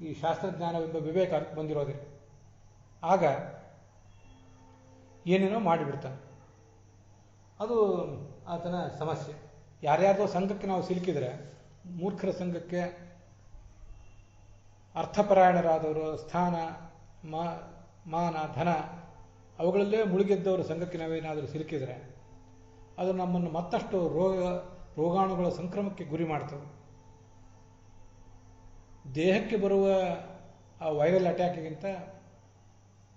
ಈ ಶಾಸ್ತ್ರಜ್ಞಾನವೆಂಬ ವಿವೇಕ ಅದಕ್ಕೆ ಬಂದಿರೋದಿಲ್ಲ. ಆಗ ಏನೇನೋ ಮಾಡಿಬಿಡ್ತಾನೆ. ಅದು ಆತನ ಸಮಸ್ಯೆ. ಯಾರ್ಯಾರ್ದೋ ಸಂಘಕ್ಕೆ ನಾವು ಸಿಲುಕಿದರೆ, ಮೂರ್ಖರ ಸಂಘಕ್ಕೆ, ಅರ್ಥಪರಾಯಣರಾದವರು, ಸ್ಥಾನ, ಮಾನ, ಧನ ಅವುಗಳಲ್ಲೇ ಮುಳುಗಿದ್ದವರ ಸಂಘಕ್ಕೆ ನಾವೇನಾದರೂ ಸಿಲುಕಿದರೆ ಅದು ನಮ್ಮನ್ನು ಮತ್ತಷ್ಟು ರೋಗಾಣುಗಳ ಸಂಕ್ರಮಕ್ಕೆ ಗುರಿ ಮಾಡ್ತದೆ. ದೇಹಕ್ಕೆ ಬರುವ ಆ ವೈರಲ್ ಅಟ್ಯಾಕ್ಗಿಂತ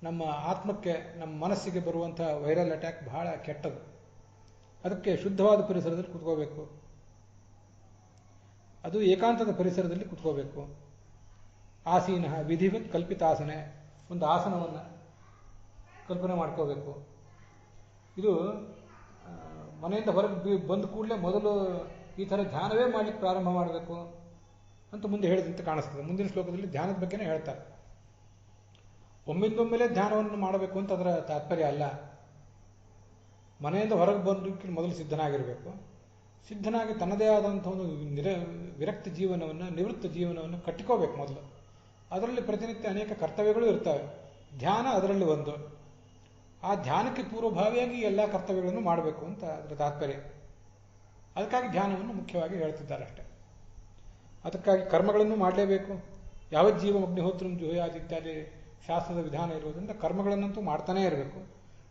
ನಮ್ಮ ಆತ್ಮಕ್ಕೆ, ನಮ್ಮ ಮನಸ್ಸಿಗೆ ಬರುವಂಥ ವೈರಲ್ ಅಟ್ಯಾಕ್ ಬಹಳ ಕೆಟ್ಟದು. ಅದಕ್ಕೆ ಶುದ್ಧವಾದ ಪರಿಸರದಲ್ಲಿ ಕುತ್ಕೋಬೇಕು. ಅದು ಏಕಾಂತದ ಪರಿಸರದಲ್ಲಿ ಕುತ್ಕೋಬೇಕು. ಆಸೀನ ವಿಧಿವತ್ ಕಲ್ಪಿತಾಸನೆ, ಒಂದು ಆಸನವನ್ನು ಕಲ್ಪನೆ ಮಾಡ್ಕೋಬೇಕು. ಇದು ಮನೆಯಿಂದ ಹೊರಗೆ ಬಂದ ಕೂಡಲೇ ಮೊದಲು ಈ ಥರ ಧ್ಯಾನವೇ ಮಾಡಲಿಕ್ಕೆ ಪ್ರಾರಂಭ ಮಾಡಬೇಕು ಅಂತ ಮುಂದೆ ಹೇಳಿದಂತೆ ಕಾಣಿಸ್ತದೆ. ಮುಂದಿನ ಶ್ಲೋಕದಲ್ಲಿ ಧ್ಯಾನದ ಬಗ್ಗೆನೇ ಹೇಳ್ತಾರೆ. ಒಮ್ಮಿಂದೊಮ್ಮೆಲೆ ಧ್ಯಾನವನ್ನು ಮಾಡಬೇಕು ಅಂತ ಅದರ ತಾತ್ಪರ್ಯ ಅಲ್ಲ. ಮನೆಯಿಂದ ಹೊರಗೆ ಬಂದಕ್ಕೆ ಮೊದಲು ಸಿದ್ಧನಾಗಿರಬೇಕು. ಸಿದ್ಧನಾಗಿ ತನ್ನದೇ ಆದಂಥ ಒಂದು ವಿರಕ್ತ ಜೀವನವನ್ನು, ನಿವೃತ್ತ ಜೀವನವನ್ನು ಕಟ್ಟಿಕೋಬೇಕು ಮೊದಲು. ಅದರಲ್ಲಿ ಪ್ರತಿನಿತ್ಯ ಅನೇಕ ಕರ್ತವ್ಯಗಳು ಇರ್ತವೆ. ಧ್ಯಾನ ಅದರಲ್ಲಿ ಒಂದು. ಆ ಧ್ಯಾನಕ್ಕೆ ಪೂರ್ವಭಾವಿಯಾಗಿ ಎಲ್ಲ ಕರ್ತವ್ಯಗಳನ್ನು ಮಾಡಬೇಕು ಅಂತ ಅದರ ತಾತ್ಪರ್ಯ. ಅದಕ್ಕಾಗಿ ಧ್ಯಾನವನ್ನು ಮುಖ್ಯವಾಗಿ ಹೇಳ್ತಿದ್ದಾರೆ ಅಷ್ಟೆ. ಅದಕ್ಕಾಗಿ ಕರ್ಮಗಳನ್ನು ಮಾಡಲೇಬೇಕು. ಯಾವಜ್ಜೀವ ಅಗ್ನಿಹೋತ್ರಂ ಜುಹಯಾತ್ ಇತ್ಯಾದಿ ಶಾಸ್ತ್ರದ ವಿಧಾನ ಇರುವುದರಿಂದ ಕರ್ಮಗಳನ್ನಂತೂ ಮಾಡ್ತಾನೇ ಇರಬೇಕು.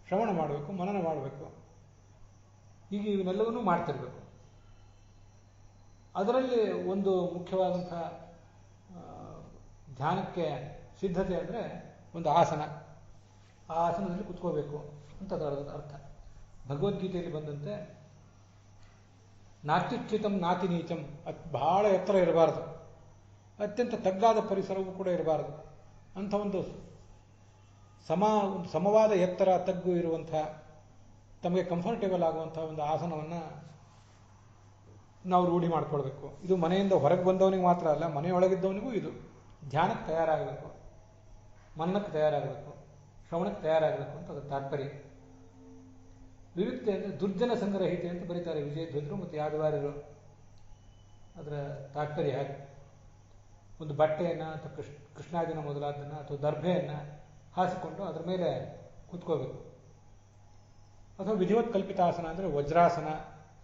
ಶ್ರವಣ ಮಾಡಬೇಕು, ಮನನ ಮಾಡಬೇಕು, ಹೀಗೆ ಇವನ್ನೆಲ್ಲವನ್ನೂ ಮಾಡ್ತಿರ್ಬೇಕು. ಅದರಲ್ಲಿ ಒಂದು ಮುಖ್ಯವಾದಂಥ ಧ್ಯಾನಕ್ಕೆ ಸಿದ್ಧತೆ ಅಂದರೆ ಒಂದು ಆಸನ. ಆ ಆಸನದಲ್ಲಿ ಕುತ್ಕೋಬೇಕು ಅಂತ ಅದರ ಅರ್ಥ. ಭಗವದ್ಗೀತೆಯಲ್ಲಿ ಬಂದಂತೆ ನಾತ್ಯುಚ್ಚಿತಂ ನಾತಿ ನೀಚಂ, ಬಹಳ ಎತ್ತರ ಇರಬಾರದು, ಅತ್ಯಂತ ತಗ್ಗಾದ ಪರಿಸರವೂ ಕೂಡ ಇರಬಾರದು. ಅಂಥ ಒಂದು ಸಮವಾದ ಎತ್ತರ ತಗ್ಗು ಇರುವಂಥ, ತಮಗೆ ಕಂಫರ್ಟೇಬಲ್ ಆಗುವಂಥ ಒಂದು ಆಸನವನ್ನು ನಾವು ರೂಢಿ ಮಾಡ್ಕೊಳ್ಬೇಕು. ಇದು ಮನೆಯಿಂದ ಹೊರಗೆ ಬಂದವನಿಗೆ ಮಾತ್ರ ಅಲ್ಲ, ಮನೆಯೊಳಗಿದ್ದವನಿಗೂ ಇದು ಧ್ಯಾನಕ್ಕೆ ತಯಾರಾಗಬೇಕು, ಮನನಕ್ಕೆ ತಯಾರಾಗಬೇಕು, ಶ್ರವಣಕ್ಕೆ ತಯಾರಾಗಬೇಕು ಅಂತ ಅದರ ತಾತ್ಪರ್ಯ. ವಿವಿಕ್ತೆ ಅಂದರೆ ದುರ್ಜನ ಸಂಗ್ರಹಿತೆ ಅಂತ ಬರೀತಾರೆ ವಿಜಯಧ್ವಜರು ಮತ್ತು ಯಾದವಾರ್ಯರು. ಅದರ ತಾತ್ಪರ್ಯ ಹಾಗೆ ಒಂದು ಬಟ್ಟೆಯನ್ನು ಅಥವಾ ಕೃಷ್ಣಾಜಿನ ಮೊದಲಾದನ್ನು ಅಥವಾ ದರ್ಭೆಯನ್ನು ಹಾಸಿಕೊಂಡು ಅದರ ಮೇಲೆ ಕೂತ್ಕೋಬೇಕು. ಅಥವಾ ವಿಧಿವತ್ ಕಲ್ಪಿತಾಸನ ಅಂದರೆ ವಜ್ರಾಸನ,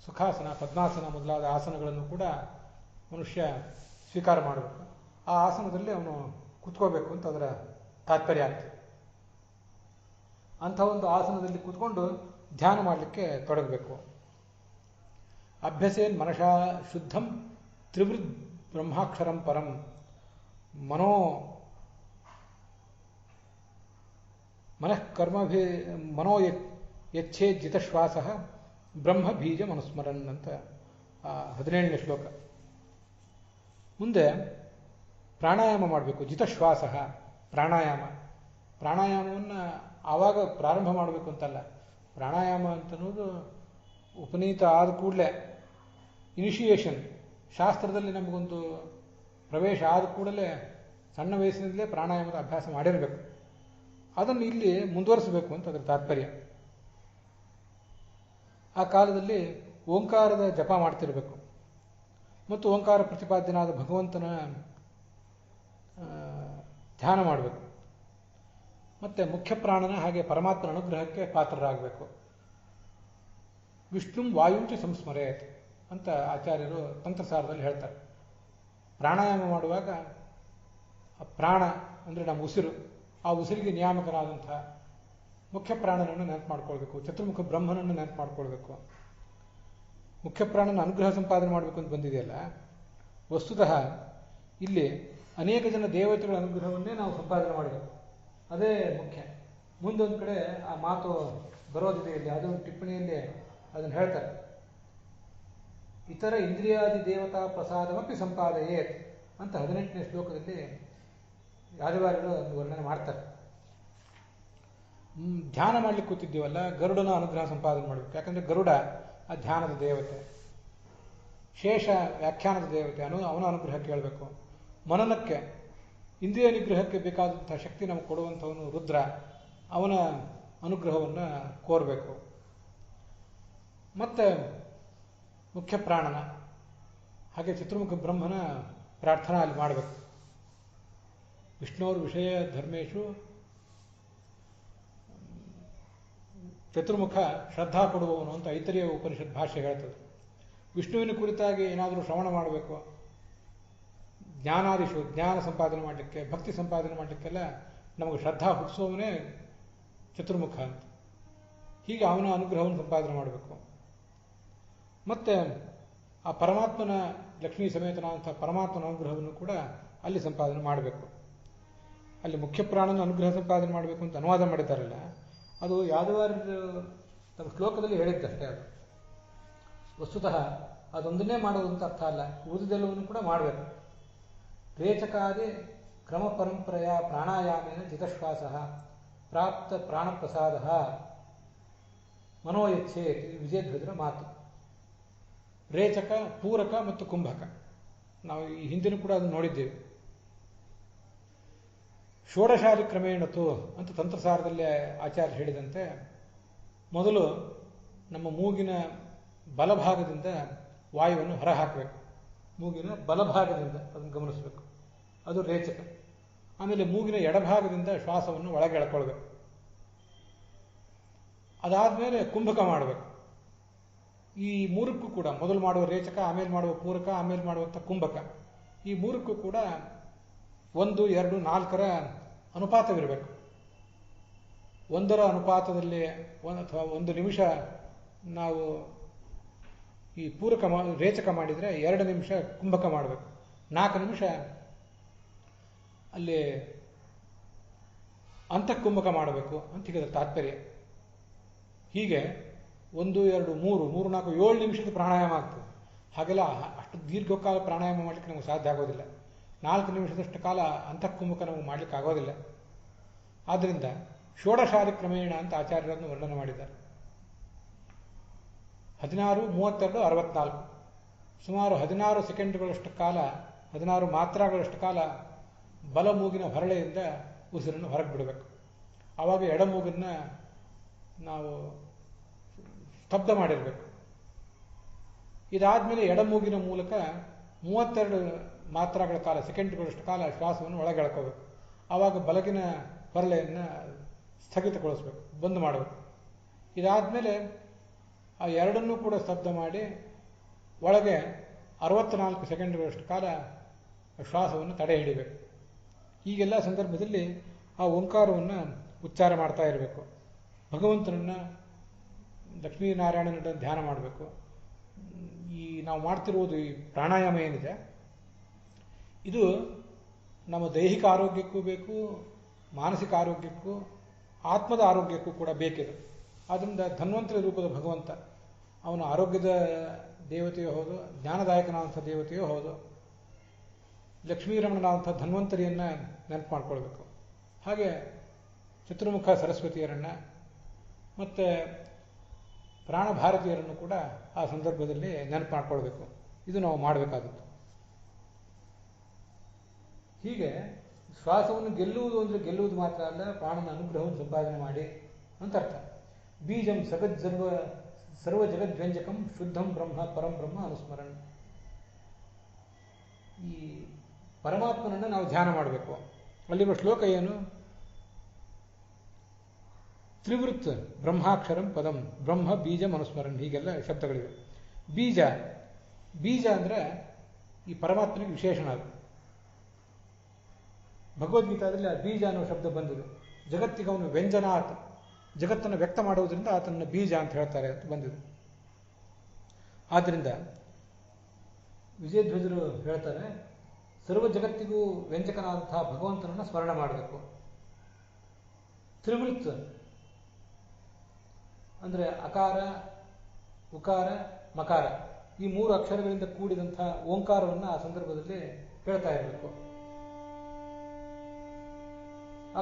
ಸುಖಾಸನ, ಪದ್ಮಾಸನ ಮೊದಲಾದ ಆಸನಗಳನ್ನು ಕೂಡ ಮನುಷ್ಯ ಸ್ವೀಕಾರ ಮಾಡಬೇಕು. ಆ ಆಸನದಲ್ಲಿ ಅವನು ಕೂತ್ಕೋಬೇಕು ಅಂತ ಅದರ ತಾತ್ಪರ್ಯ ಆಗ್ತದೆ. ಅಂಥ ಒಂದು ಆಸನದಲ್ಲಿ ಕೂತ್ಕೊಂಡು ಧ್ಯಾನ ಮಾಡಲಿಕ್ಕೆ ತೊಡಗಬೇಕು. ಅಭ್ಯಸೇನ್ ಮನಷಾ ಶುದ್ಧಂ ತ್ರಿವೃದ್ ಬ್ರಹ್ಮಾಕ್ಷರಂ ಪರಂ ಮನೋ ಯಚ್ಛೇ ಜಿತಶ್ವಾಸ ಬ್ರಹ್ಮ ಬೀಜ ಮನುಸ್ಮರನ್ ಅಂತ 17ನೇ ಶ್ಲೋಕ. ಮುಂದೆ ಪ್ರಾಣಾಯಾಮ ಮಾಡಬೇಕು. ಜಿತಶ್ವಾಸ ಪ್ರಾಣಾಯಾಮವನ್ನು ಆವಾಗ ಪ್ರಾರಂಭ ಮಾಡಬೇಕು ಅಂತಲ್ಲ. ಪ್ರಾಣಾಯಾಮ ಅಂತನ್ನೋದು ಉಪನೀತ ಆದ ಕೂಡಲೇ ಇನಿಷಿಯೇಷನ್, ಶಾಸ್ತ್ರದಲ್ಲಿ ನಮಗೊಂದು ಪ್ರವೇಶ ಆದ ಕೂಡಲೇ ಸಣ್ಣ ವಯಸ್ಸಿನಿಂದಲೇ ಪ್ರಾಣಾಯಾಮದ ಅಭ್ಯಾಸ ಮಾಡಿರಬೇಕು. ಅದನ್ನು ಇಲ್ಲಿ ಮುಂದುವರಿಸಬೇಕು ಅಂತ ಅದರ ತಾತ್ಪರ್ಯ. ಆ ಕಾಲದಲ್ಲಿ ಓಂಕಾರದ ಜಪ ಮಾಡ್ತಿರಬೇಕು ಮತ್ತು ಓಂಕಾರ ಪ್ರತಿಪಾದ್ಯನಾದ ಭಗವಂತನ ಧ್ಯಾನ ಮಾಡಬೇಕು. ಮತ್ತು ಮುಖ್ಯ ಪ್ರಾಣನ ಹಾಗೆ ಪರಮಾತ್ಮನ ಅನುಗ್ರಹಕ್ಕೆ ಪಾತ್ರರಾಗಬೇಕು. ವಿಷ್ಣುಂ ವಾಯುಂಚ ಸಂಸ್ಮರೇತ್ ಅಂತ ಆಚಾರ್ಯರು ತಂತ್ರಸಾರದಲ್ಲಿ ಹೇಳ್ತಾರೆ. ಪ್ರಾಣಾಯಾಮ ಮಾಡುವಾಗ ಆ ಪ್ರಾಣ ಅಂದರೆ ನಮ್ಮ ಉಸಿರು, ಆ ಉಸಿರಿಗೆ ನಿಯಾಮಕನಾದಂಥ ಮುಖ್ಯ ಪ್ರಾಣನನ್ನು ನೆನಪು ಮಾಡ್ಕೊಳ್ಬೇಕು. ಚತುರ್ಮುಖ ಬ್ರಹ್ಮನನ್ನು ನೆನಪು ಮಾಡ್ಕೊಳ್ಬೇಕು. ಮುಖ್ಯ ಪ್ರಾಣನ ಅನುಗ್ರಹ ಸಂಪಾದನೆ ಮಾಡಬೇಕು ಅಂತ ಬಂದಿದೆಯಲ್ಲ, ವಸ್ತುತಃ ಇಲ್ಲಿ ಅನೇಕ ಜನ ದೇವತೆಗಳ ಅನುಗ್ರಹವನ್ನೇ ನಾವು ಸಂಪಾದನೆ ಮಾಡಬೇಕು. ಅದೇ ಮುಖ್ಯ. ಮುಂದೊಂದು ಕಡೆ ಆ ಮಾತು ಬರೋದಿದೆ ಇಲ್ಲಿ, ಅದು ಟಿಪ್ಪಣಿಯಲ್ಲಿ ಅದನ್ನು ಹೇಳ್ತಾರೆ. ಇತರ ಇಂದ್ರಿಯಾದಿ ದೇವತಾ ಪ್ರಸಾದಮಪಿ ಸಂಪಾದಯೇತ್ ಅಂತ 18ನೇ ಶ್ಲೋಕದಲ್ಲಿ ಯಾದವಾರ್ಯರು ಒಂದು ವರ್ಣನೆ ಮಾಡ್ತಾರೆ. ಧ್ಯಾನ ಮಾಡ್ಲಿಕ್ಕೆ ಕೂತಿದ್ದೀವಲ್ಲ, ಗರುಡನ ಅನುಗ್ರಹ ಸಂಪಾದನೆ ಮಾಡಬೇಕು. ಯಾಕಂದರೆ ಗರುಡ ಆ ಧ್ಯಾನದ ದೇವತೆ, ಶೇಷ ವ್ಯಾಖ್ಯಾನದ ದೇವತೆ, ಅವನ ಅನುಗ್ರಹ ಕೇಳಬೇಕು. ಮನನಕ್ಕೆ, ಇಂದ್ರಿಯ ನಿಗ್ರಹಕ್ಕೆ ಬೇಕಾದಂಥ ಶಕ್ತಿ ನಮಗೆ ಕೊಡುವಂಥವನು ರುದ್ರ, ಅವನ ಅನುಗ್ರಹವನ್ನು ಕೋರಬೇಕು. ಮತ್ತು ಮುಖ್ಯ ಪ್ರಾಣನ ಹಾಗೆ ಚತುರ್ಮುಖ ಬ್ರಹ್ಮನ ಪ್ರಾರ್ಥನಾ ಅಲ್ಲಿ ಮಾಡಬೇಕು. ವಿಷ್ಣುವ್ರ ವಿಷಯ ಧರ್ಮೇಶು ಚತುರ್ಮುಖ ಶ್ರದ್ಧಾ ಕೊಡುವವನು ಅಂತ ಐತರೇಯ ಉಪನಿಷತ್ ಭಾಷೆ ಹೇಳ್ತದೆ. ವಿಷ್ಣುವಿನ ಕುರಿತಾಗಿ ಏನಾದರೂ ಶ್ರವಣ ಮಾಡಬೇಕು, ಜ್ಞಾನ ಸಂಪಾದನೆ ಮಾಡಲಿಕ್ಕೆ, ಭಕ್ತಿ ಸಂಪಾದನೆ ಮಾಡಲಿಕ್ಕೆಲ್ಲ ನಮಗೆ ಶ್ರದ್ಧಾ ಹುಟ್ಟಿಸುವವನೇ ಚತುರ್ಮುಖ ಅಂತ. ಹೀಗೆ ಅವನ ಅನುಗ್ರಹವನ್ನು ಸಂಪಾದನೆ ಮಾಡಬೇಕು. ಮತ್ತೆ ಆ ಪರಮಾತ್ಮನ ಲಕ್ಷ್ಮೀ ಸಮೇತನಾದಂಥ ಪರಮಾತ್ಮನ ಅನುಗ್ರಹವನ್ನು ಕೂಡ ಅಲ್ಲಿ ಸಂಪಾದನೆ ಮಾಡಬೇಕು. ಅಲ್ಲಿ ಮುಖ್ಯ ಪ್ರಾಣನ ಅನುಗ್ರಹ ಸಂಪಾದನೆ ಮಾಡಬೇಕು ಅಂತ ಅನುವಾದ ಮಾಡಿದ್ದಾರಲ್ಲ, ಅದು ಯಾದವಾರ ತಮ್ಮ ಶ್ಲೋಕದಲ್ಲಿ ಹೇಳಿದ್ದಷ್ಟೇ. ಅದು ವಸ್ತುತಃ ಅದೊಂದನ್ನೇ ಮಾಡುವುದು ಅಂತ ಅರ್ಥ ಅಲ್ಲ, ಉಳಿದೆಲ್ಲವನ್ನು ಕೂಡ ಮಾಡಬೇಕು. ರೇಚಕಾದಿ ಕ್ರಮ ಪರಂಪರೆಯ ಪ್ರಾಣಾಯಾಮೇನ ಜಿತಶ್ವಾಸ ಪ್ರಾಪ್ತ ಪ್ರಾಣಪ್ರಸಾದ ಮನೋಯಚ್ಛೆ ವಿಜಯಧ್ವಜರ ಮಾತು. ರೇಚಕ, ಪೂರಕ ಮತ್ತು ಕುಂಭಕ, ನಾವು ಈ ಹಿಂದಿನ ಕೂಡ ಅದನ್ನು ನೋಡಿದ್ದೇವೆ. ಷೋಡಶಾದಿ ಕ್ರಮೇಣತು ಅಂತ ತಂತ್ರಸಾರದಲ್ಲಿ ಆಚಾರ್ಯ ಹೇಳಿದಂತೆ, ಮೊದಲು ನಮ್ಮ ಮೂಗಿನ ಬಲಭಾಗದಿಂದ ವಾಯುವನ್ನು ಹೊರಹಾಕಬೇಕು. ಮೂಗಿನ ಬಲಭಾಗದಿಂದ ಅದನ್ನು ಗಮನಿಸಬೇಕು, ಅದು ರೇಚಕ. ಆಮೇಲೆ ಮೂಗಿನ ಎಡಭಾಗದಿಂದ ಶ್ವಾಸವನ್ನು ಒಳಗೆ ಎಳ್ಕೊಳ್ಬೇಕು. ಅದಾದಮೇಲೆ ಕುಂಭಕ ಮಾಡಬೇಕು. ಈ ಮೂರಕ್ಕೂ ಕೂಡ ಮೊದಲು ಮಾಡುವ ರೇಚಕ, ಆಮೇಲೆ ಮಾಡುವ ಪೂರಕ, ಆಮೇಲೆ ಮಾಡುವಂಥ ಕುಂಭಕ, ಈ ಮೂರಕ್ಕೂ ಕೂಡ 1, 2, 4 ಅನುಪಾತವಿರಬೇಕು. 1 ಅನುಪಾತದಲ್ಲಿ ಅಥವಾ 1 ನಿಮಿಷ ನಾವು ಈ ರೇಚಕ ಮಾಡಿದರೆ 2 ನಿಮಿಷ ಕುಂಭಕ ಮಾಡಬೇಕು. 4 ನಿಮಿಷ ಅಲ್ಲಿ ಅಂತಃಕುಂಭಕ ಮಾಡಬೇಕು ಅಂತ ಹೇಳಿದ ತಾತ್ಪರ್ಯ. ಹೀಗೆ 1, 2, 3, 4, 7 ನಿಮಿಷದ ಪ್ರಾಣಾಯಾಮ ಆಗ್ತದೆ. ಹಾಗೆಲ್ಲ ಅಷ್ಟು ದೀರ್ಘಕಾಲ ಪ್ರಾಣಾಯಾಮ ಮಾಡಲಿಕ್ಕೆ ನಮಗೆ ಸಾಧ್ಯ ಆಗೋದಿಲ್ಲ. 4 ನಿಮಿಷದಷ್ಟು ಕಾಲ ಅಂತಃಕುಂಭಕ ನಮಗೆ ಮಾಡಲಿಕ್ಕೆ ಆಗೋದಿಲ್ಲ. ಆದ್ದರಿಂದ ಷೋಡಶಾದಿ ಕ್ರಮೇಣ ಅಂತ ಆಚಾರ್ಯರನ್ನು ವರ್ಣನೆ ಮಾಡಿದ್ದಾರೆ. 16, 32, 64 ಸುಮಾರು 16 ಸೆಕೆಂಡ್ಗಳಷ್ಟು ಕಾಲ, 16 ಮಾತ್ರಾಗಳಷ್ಟು ಕಾಲ ಬಲ ಮೂಗಿನ ಹೊರಳೆಯಿಂದ ಉಸಿರನ್ನು ಹೊರಗೆ ಬಿಡಬೇಕು. ಆವಾಗ ಎಡಮೂಗನ್ನು ನಾವು ಸ್ತಬ್ಧ ಮಾಡಿರಬೇಕು. ಇದಾದಮೇಲೆ ಎಡಮೂಗಿನ ಮೂಲಕ 32 ಮಾತ್ರಾಗಳ ಕಾಲ, ಸೆಕೆಂಡ್ಗಳಷ್ಟು ಕಾಲ ಶ್ವಾಸವನ್ನು ಒಳಗೆ ಎಳ್ಕೋಬೇಕು. ಆವಾಗ ಬಲಗಿನ ಹೊರಳೆಯನ್ನು ಸ್ಥಗಿತಗೊಳಿಸಬೇಕು, ಬಂದ್ ಮಾಡಬೇಕು. ಇದಾದಮೇಲೆ ಆ ಎರಡನ್ನೂ ಕೂಡ ಸ್ತಬ್ಧ ಮಾಡಿ ಒಳಗೆ 64 ಸೆಕೆಂಡ್ಗಳಷ್ಟು ಕಾಲ ಶ್ವಾಸವನ್ನು ತಡೆ ಹಿಡಿಬೇಕು. ಹೀಗೆಲ್ಲ ಸಂದರ್ಭದಲ್ಲಿ ಆ ಓಂಕಾರವನ್ನು ಉಚ್ಚಾರ ಮಾಡ್ತಾ ಇರಬೇಕು. ಭಗವಂತನನ್ನು, ಲಕ್ಷ್ಮೀನಾರಾಯಣನ ಧ್ಯಾನ ಮಾಡಬೇಕು. ಈ ನಾವು ಮಾಡ್ತಿರುವುದು ಈ ಪ್ರಾಣಾಯಾಮ ಏನಿದೆ, ಇದು ನಮ್ಮ ದೈಹಿಕ ಆರೋಗ್ಯಕ್ಕೂ ಬೇಕು, ಮಾನಸಿಕ ಆರೋಗ್ಯಕ್ಕೂ, ಆತ್ಮದ ಆರೋಗ್ಯಕ್ಕೂ ಕೂಡ ಬೇಕಿದೆ. ಆದ್ದರಿಂದ ಧನ್ವಂತರಿ ರೂಪದ ಭಗವಂತ, ಅವನ ಆರೋಗ್ಯದ ದೇವತೆಯೂ ಹೌದು, ಜ್ಞಾನದಾಯಕನಾದಂಥ ದೇವತೆಯೂ ಹೌದು. ಲಕ್ಷ್ಮೀರಮಣನಾದಂಥ ಧನ್ವಂತರಿಯನ್ನು ನೆನಪು ಮಾಡ್ಕೊಳ್ಬೇಕು. ಹಾಗೆ ಚತುರ್ಮುಖ ಸರಸ್ವತಿಯರನ್ನು ಮತ್ತು ಪ್ರಾಣಭಾರತೀಯರನ್ನು ಕೂಡ ಆ ಸಂದರ್ಭದಲ್ಲಿ ನೆನಪು ಮಾಡ್ಕೊಳ್ಬೇಕು. ಇದು ನಾವು ಮಾಡಬೇಕಾದದ್ದು. ಹೀಗೆ ಶ್ವಾಸವನ್ನು ಗೆಲ್ಲುವುದು ಅಂದರೆ ಗೆಲ್ಲುವುದು ಮಾತ್ರ ಅಲ್ಲ, ಪ್ರಾಣನ ಅನುಗ್ರಹವನ್ನು ಸಂಪಾದನೆ ಮಾಡಿ ಅಂತ ಅರ್ಥ. ಬೀಜಂ ಸರ್ವ ಜಗದ್ವ್ಯಂಜಕಂ ಶುದ್ಧಂ ಬ್ರಹ್ಮ ಪರಂ ಬ್ರಹ್ಮ ಅನುಸ್ಮರಣ. ಈ ಪರಮಾತ್ಮನನ್ನು ನಾವು ಧ್ಯಾನ ಮಾಡಬೇಕು. ಅಲ್ಲಿರುವ ಶ್ಲೋಕ ಏನು? ತ್ರಿವೃತ್ ಬ್ರಹ್ಮಾಕ್ಷರಂ ಪದಂ ಬ್ರಹ್ಮ ಬೀಜಂ ಅನುಸ್ಮರಣ, ಹೀಗೆಲ್ಲ ಶಬ್ದಗಳಿವೆ. ಬೀಜ ಅಂದರೆ ಈ ಪರಮಾತ್ಮನಿಗೆ ವಿಶೇಷಣ. ಅದು ಭಗವದ್ಗೀತಾದಲ್ಲಿ ಆ ಬೀಜ ಅನ್ನೋ ಶಬ್ದ ಬಂದಿದೆ. ಜಗತ್ತಿಗೆ ಅವನು ವ್ಯಂಜನಾತ್, ಜಗತ್ತನ್ನು ವ್ಯಕ್ತ ಮಾಡುವುದರಿಂದ ಆತನ ಬೀಜ ಅಂತ ಹೇಳ್ತಾರೆ ಅಂತ ಬಂದಿದೆ. ಆದ್ದರಿಂದ ವಿಜಯಧ್ವಜರು ಹೇಳ್ತಾರೆ, ಸರ್ವ ಜಗತ್ತಿಗೂ ವ್ಯಂಜಕನಾದಂತಹ ಭಗವಂತನನ್ನು ಸ್ಮರಣ ಮಾಡಬೇಕು. ತ್ರಿವೃತ್ ಅಂದರೆ ಅಕಾರ, ಉಕಾರ, ಮಕಾರ, ಈ 3 ಅಕ್ಷರಗಳಿಂದ ಕೂಡಿದಂತಹ ಓಂಕಾರವನ್ನು ಆ ಸಂದರ್ಭದಲ್ಲಿ ಹೇಳ್ತಾ ಇರಬೇಕು.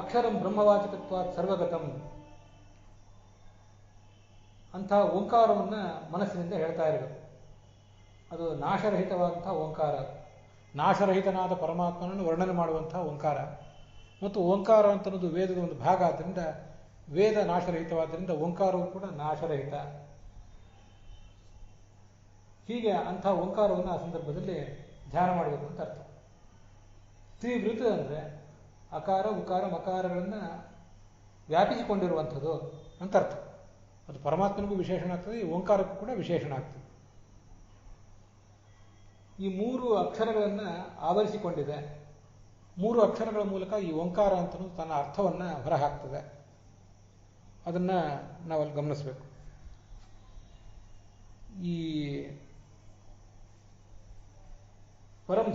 ಅಕ್ಷರಂ ಬ್ರಹ್ಮವಾಚಕತ್ವಾತ್ ಸರ್ವಗತಂ ಅಂತಹ ಓಂಕಾರವನ್ನು ಮನಸ್ಸಿನಿಂದ ಹೇಳ್ತಾ ಇರಬೇಕು. ಅದು ನಾಶರಹಿತವಾದಂತಹ ಓಂಕಾರ, ನಾಶರಹಿತನಾದ ಪರಮಾತ್ಮನನ್ನು ವರ್ಣನೆ ಮಾಡುವಂತಹ ಓಂಕಾರ. ಮತ್ತು ಓಂಕಾರ ಅಂತನ್ನೋದು ವೇದದ ಒಂದು ಭಾಗ ಆದ್ದರಿಂದ, ವೇದ ನಾಶರಹಿತವಾದ್ದರಿಂದ ಓಂಕಾರವು ಕೂಡ ನಾಶರಹಿತ. ಹೀಗೆ ಅಂಥ ಓಂಕಾರವನ್ನು ಆ ಸಂದರ್ಭದಲ್ಲಿ ಧ್ಯಾನ ಮಾಡಬೇಕು ಅಂತ ಅರ್ಥ. ತ್ರಿವೃತ್ ಅಂದರೆ ಅಕಾರ, ಉಕಾರ, ಮಕಾರಗಳನ್ನು ವ್ಯಾಪಿಸಿಕೊಂಡಿರುವಂಥದ್ದು ಅಂತ ಅರ್ಥ. ಅದು ಪರಮಾತ್ಮನಿಗೂ ವಿಶೇಷಣ ಆಗ್ತದೆ, ಈ ಓಂಕಾರಕ್ಕೂ ಕೂಡ ವಿಶೇಷಣ ಆಗ್ತದೆ. ಈ 3 ಅಕ್ಷರಗಳನ್ನು ಆವರಿಸಿಕೊಂಡಿದೆ. 3 ಅಕ್ಷರಗಳ ಮೂಲಕ ಈ ಓಂಕಾರ ಅಂತಲೂ ತನ್ನ ಅರ್ಥವನ್ನು ಹೊರಹಾಕ್ತದೆ. ಅದನ್ನು ನಾವಲ್ಲಿ ಗಮನಿಸಬೇಕು. ಈ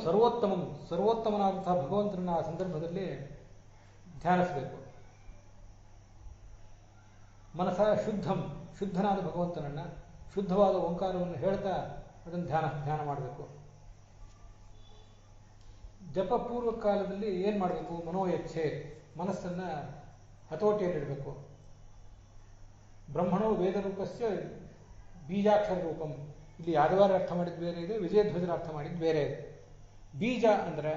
ಸರ್ವೋತ್ತಮಂ, ಸರ್ವೋತ್ತಮನಾದಂತಹ ಭಗವಂತನನ್ನು ಆ ಸಂದರ್ಭದಲ್ಲಿ ಧ್ಯಾನಿಸಬೇಕು. ಮನಸ ಶುದ್ಧಂ, ಶುದ್ಧನಾದ ಭಗವಂತನನ್ನು, ಶುದ್ಧವಾದ ಓಂಕಾರವನ್ನು ಹೇಳ್ತಾ ಅದನ್ನು ಧ್ಯಾನ ಮಾಡಬೇಕು. ಜಪ ಪೂರ್ವ ಕಾಲದಲ್ಲಿ ಏನು ಮಾಡಬೇಕು? ಮನೋಯಚ್ಛೆ, ಮನಸ್ಸನ್ನು ಹತೋಟಿಯಲ್ಲಿಡಬೇಕು. ಬ್ರಹ್ಮಣೋ ವೇದ ರೂಪಸ್ಯ ಬೀಜಾಕ್ಷರ ರೂಪಂ. ಇಲ್ಲಿ ಯಾದವಾರ ಅರ್ಥ ಮಾಡಿದ್ದು ಬೇರೆ ಇದೆ, ವಿಜಯಧ್ವಜರ ಅರ್ಥ ಮಾಡಿದ್ದು ಬೇರೆ ಇದೆ. ಬೀಜ ಅಂದರೆ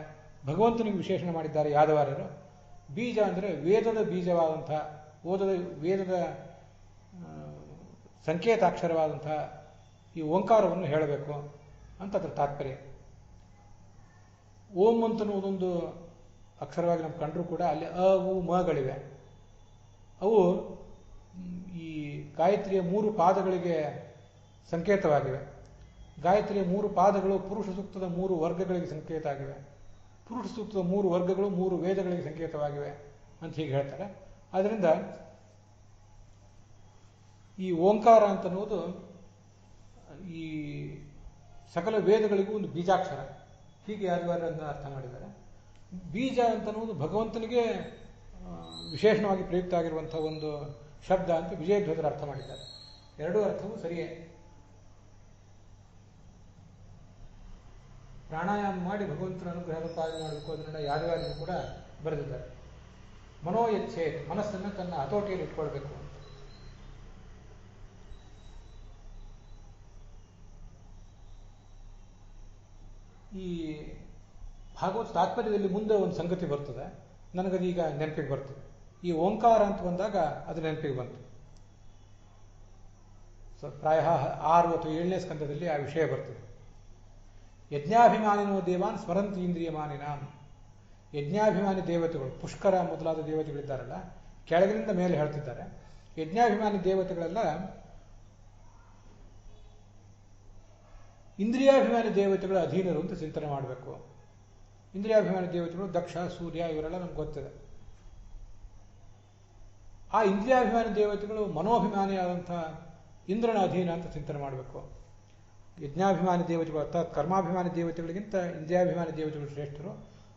ಭಗವಂತನಿಗೆ ವಿಶೇಷಣ ಮಾಡಿದ್ದಾರೆ ಯಾದವಾರರು. ಬೀಜ ಅಂದರೆ ವೇದದ ಬೀಜವಾದಂಥ, ವೇದದ ಸಂಕೇತಾಕ್ಷರವಾದಂಥ ಈ ಓಂಕಾರವನ್ನು ಹೇಳಬೇಕು ಅಂತ ಅದರ ತಾತ್ಪರ್ಯ. ಓಂ ಅಂತನ್ನುವುದೊಂದು ಅಕ್ಷರವಾಗಿ ನಮ್ಗೆ ಕಂಡರೂ ಕೂಡ ಅಲ್ಲಿ ಅ ಉ ಮಗಳಿವೆ. ಅವು ಈ ಗಾಯತ್ರಿಯ 3 ಪಾದಗಳಿಗೆ ಸಂಕೇತವಾಗಿವೆ. ಗಾಯತ್ರಿಯ 3 ಪಾದಗಳು ಪುರುಷ ಸೂಕ್ತದ 3 ವರ್ಗಗಳಿಗೆ ಸಂಕೇತ ಆಗಿವೆ. ಪುರುಷ ಸೂಕ್ತದ 3 ವರ್ಗಗಳು 3 ವೇದಗಳಿಗೆ ಸಂಕೇತವಾಗಿವೆ ಅಂತ ಹೀಗೆ ಹೇಳ್ತಾರೆ. ಆದ್ದರಿಂದ ಈ ಓಂಕಾರ ಅಂತನ್ನುವುದು ಈ ಸಕಲ ವೇದಗಳಿಗೂ ಒಂದು ಬೀಜಾಕ್ಷರ, ಹೀಗೆ ಯಾದವಾರರನ್ನು ಅರ್ಥ ಮಾಡಿದ್ದಾರೆ. ಬೀಜ ಅಂತನ್ನುವುದು ಭಗವಂತನಿಗೆ ವಿಶೇಷವಾಗಿ ಪ್ರಯುಕ್ತ ಆಗಿರುವಂಥ ಒಂದು ಶಬ್ದ ಅಂತ ವಿಜಯಧ್ವಜರು ಅರ್ಥ ಮಾಡಿದ್ದಾರೆ. ಎರಡೂ ಅರ್ಥವೂ ಸರಿಯೇ. ಪ್ರಾಣಾಯಾಮ ಮಾಡಿ ಭಗವಂತನ ಅನುಗ್ರಹದ ಪಾಲನೆ ಮಾಡಬೇಕು, ಅದನ್ನು ಯಾದವಾರರು ಕೂಡ ಬರೆದಿದ್ದಾರೆ. ಮನೋಯಚ್ಛೆ, ಮನಸ್ಸನ್ನು ತನ್ನ ಹತೋಟಿಯಲ್ಲಿ ಇಟ್ಕೊಳ್ಬೇಕು ಅಂತ. ಈ ಭಾಗವತ ತಾತ್ಪರ್ಯದಲ್ಲಿ ಮುಂದೆ ಒಂದು ಸಂಗತಿ ಬರ್ತದೆ, ನನಗದೀಗ ನೆನಪಿಗೆ ಬರ್ತದೆ. ಈ ಓಂಕಾರ ಅಂತ ಬಂದಾಗ ಅದು ನೆನಪಿಗೆ ಬಂತು. ಪ್ರಾಯ 6 ಅಥವಾ 7ನೇ ಸ್ಕಂದದಲ್ಲಿ ಆ ವಿಷಯ ಬರ್ತದೆ. ಯಜ್ಞಾಭಿಮಾನಿನೋ ದೇವಾನ್ ಸ್ಮರಂತಿ ಇಂದ್ರಿಯಮಾನಿನ. ಯಜ್ಞಾಭಿಮಾನಿ ದೇವತೆಗಳು, ಪುಷ್ಕರ ಮೊದಲಾದ ದೇವತೆಗಳಿದ್ದಾರಲ್ಲ, ಕೆಳಗಿನಿಂದ ಮೇಲೆ ಹೇಳ್ತಿದ್ದಾರೆ. ಯಜ್ಞಾಭಿಮಾನಿ ದೇವತೆಗಳೆಲ್ಲ ಇಂದ್ರಿಯಾಭಿಮಾನಿ ದೇವತೆಗಳ ಅಧೀನರು ಅಂತ ಚಿಂತನೆ ಮಾಡಬೇಕು. ಇಂದ್ರಿಯಾಭಿಮಾನಿ ದೇವತೆಗಳು ದಕ್ಷ, ಸೂರ್ಯ, ಇವರೆಲ್ಲ ನಮ್ಗೆ ಗೊತ್ತಿದೆ. ಆ ಇಂದ್ರಿಯಾಭಿಮಾನಿ ದೇವತೆಗಳು ಮನೋಭಿಮಾನಿಯಾದಂಥ ಇಂದ್ರನ ಅಧೀನ ಅಂತ ಚಿಂತನೆ ಮಾಡಬೇಕು. ಯಜ್ಞಾಭಿಮಾನಿ ದೇವತೆಗಳು ಅರ್ಥಾತ್ ಕರ್ಮಾಭಿಮಾನಿ ದೇವತೆಗಳಿಗಿಂತ ಇಂದ್ರಿಯಾಭಿಮಾನಿ ದೇವತೆಗಳು ಶ್ರೇಷ್ಠರು.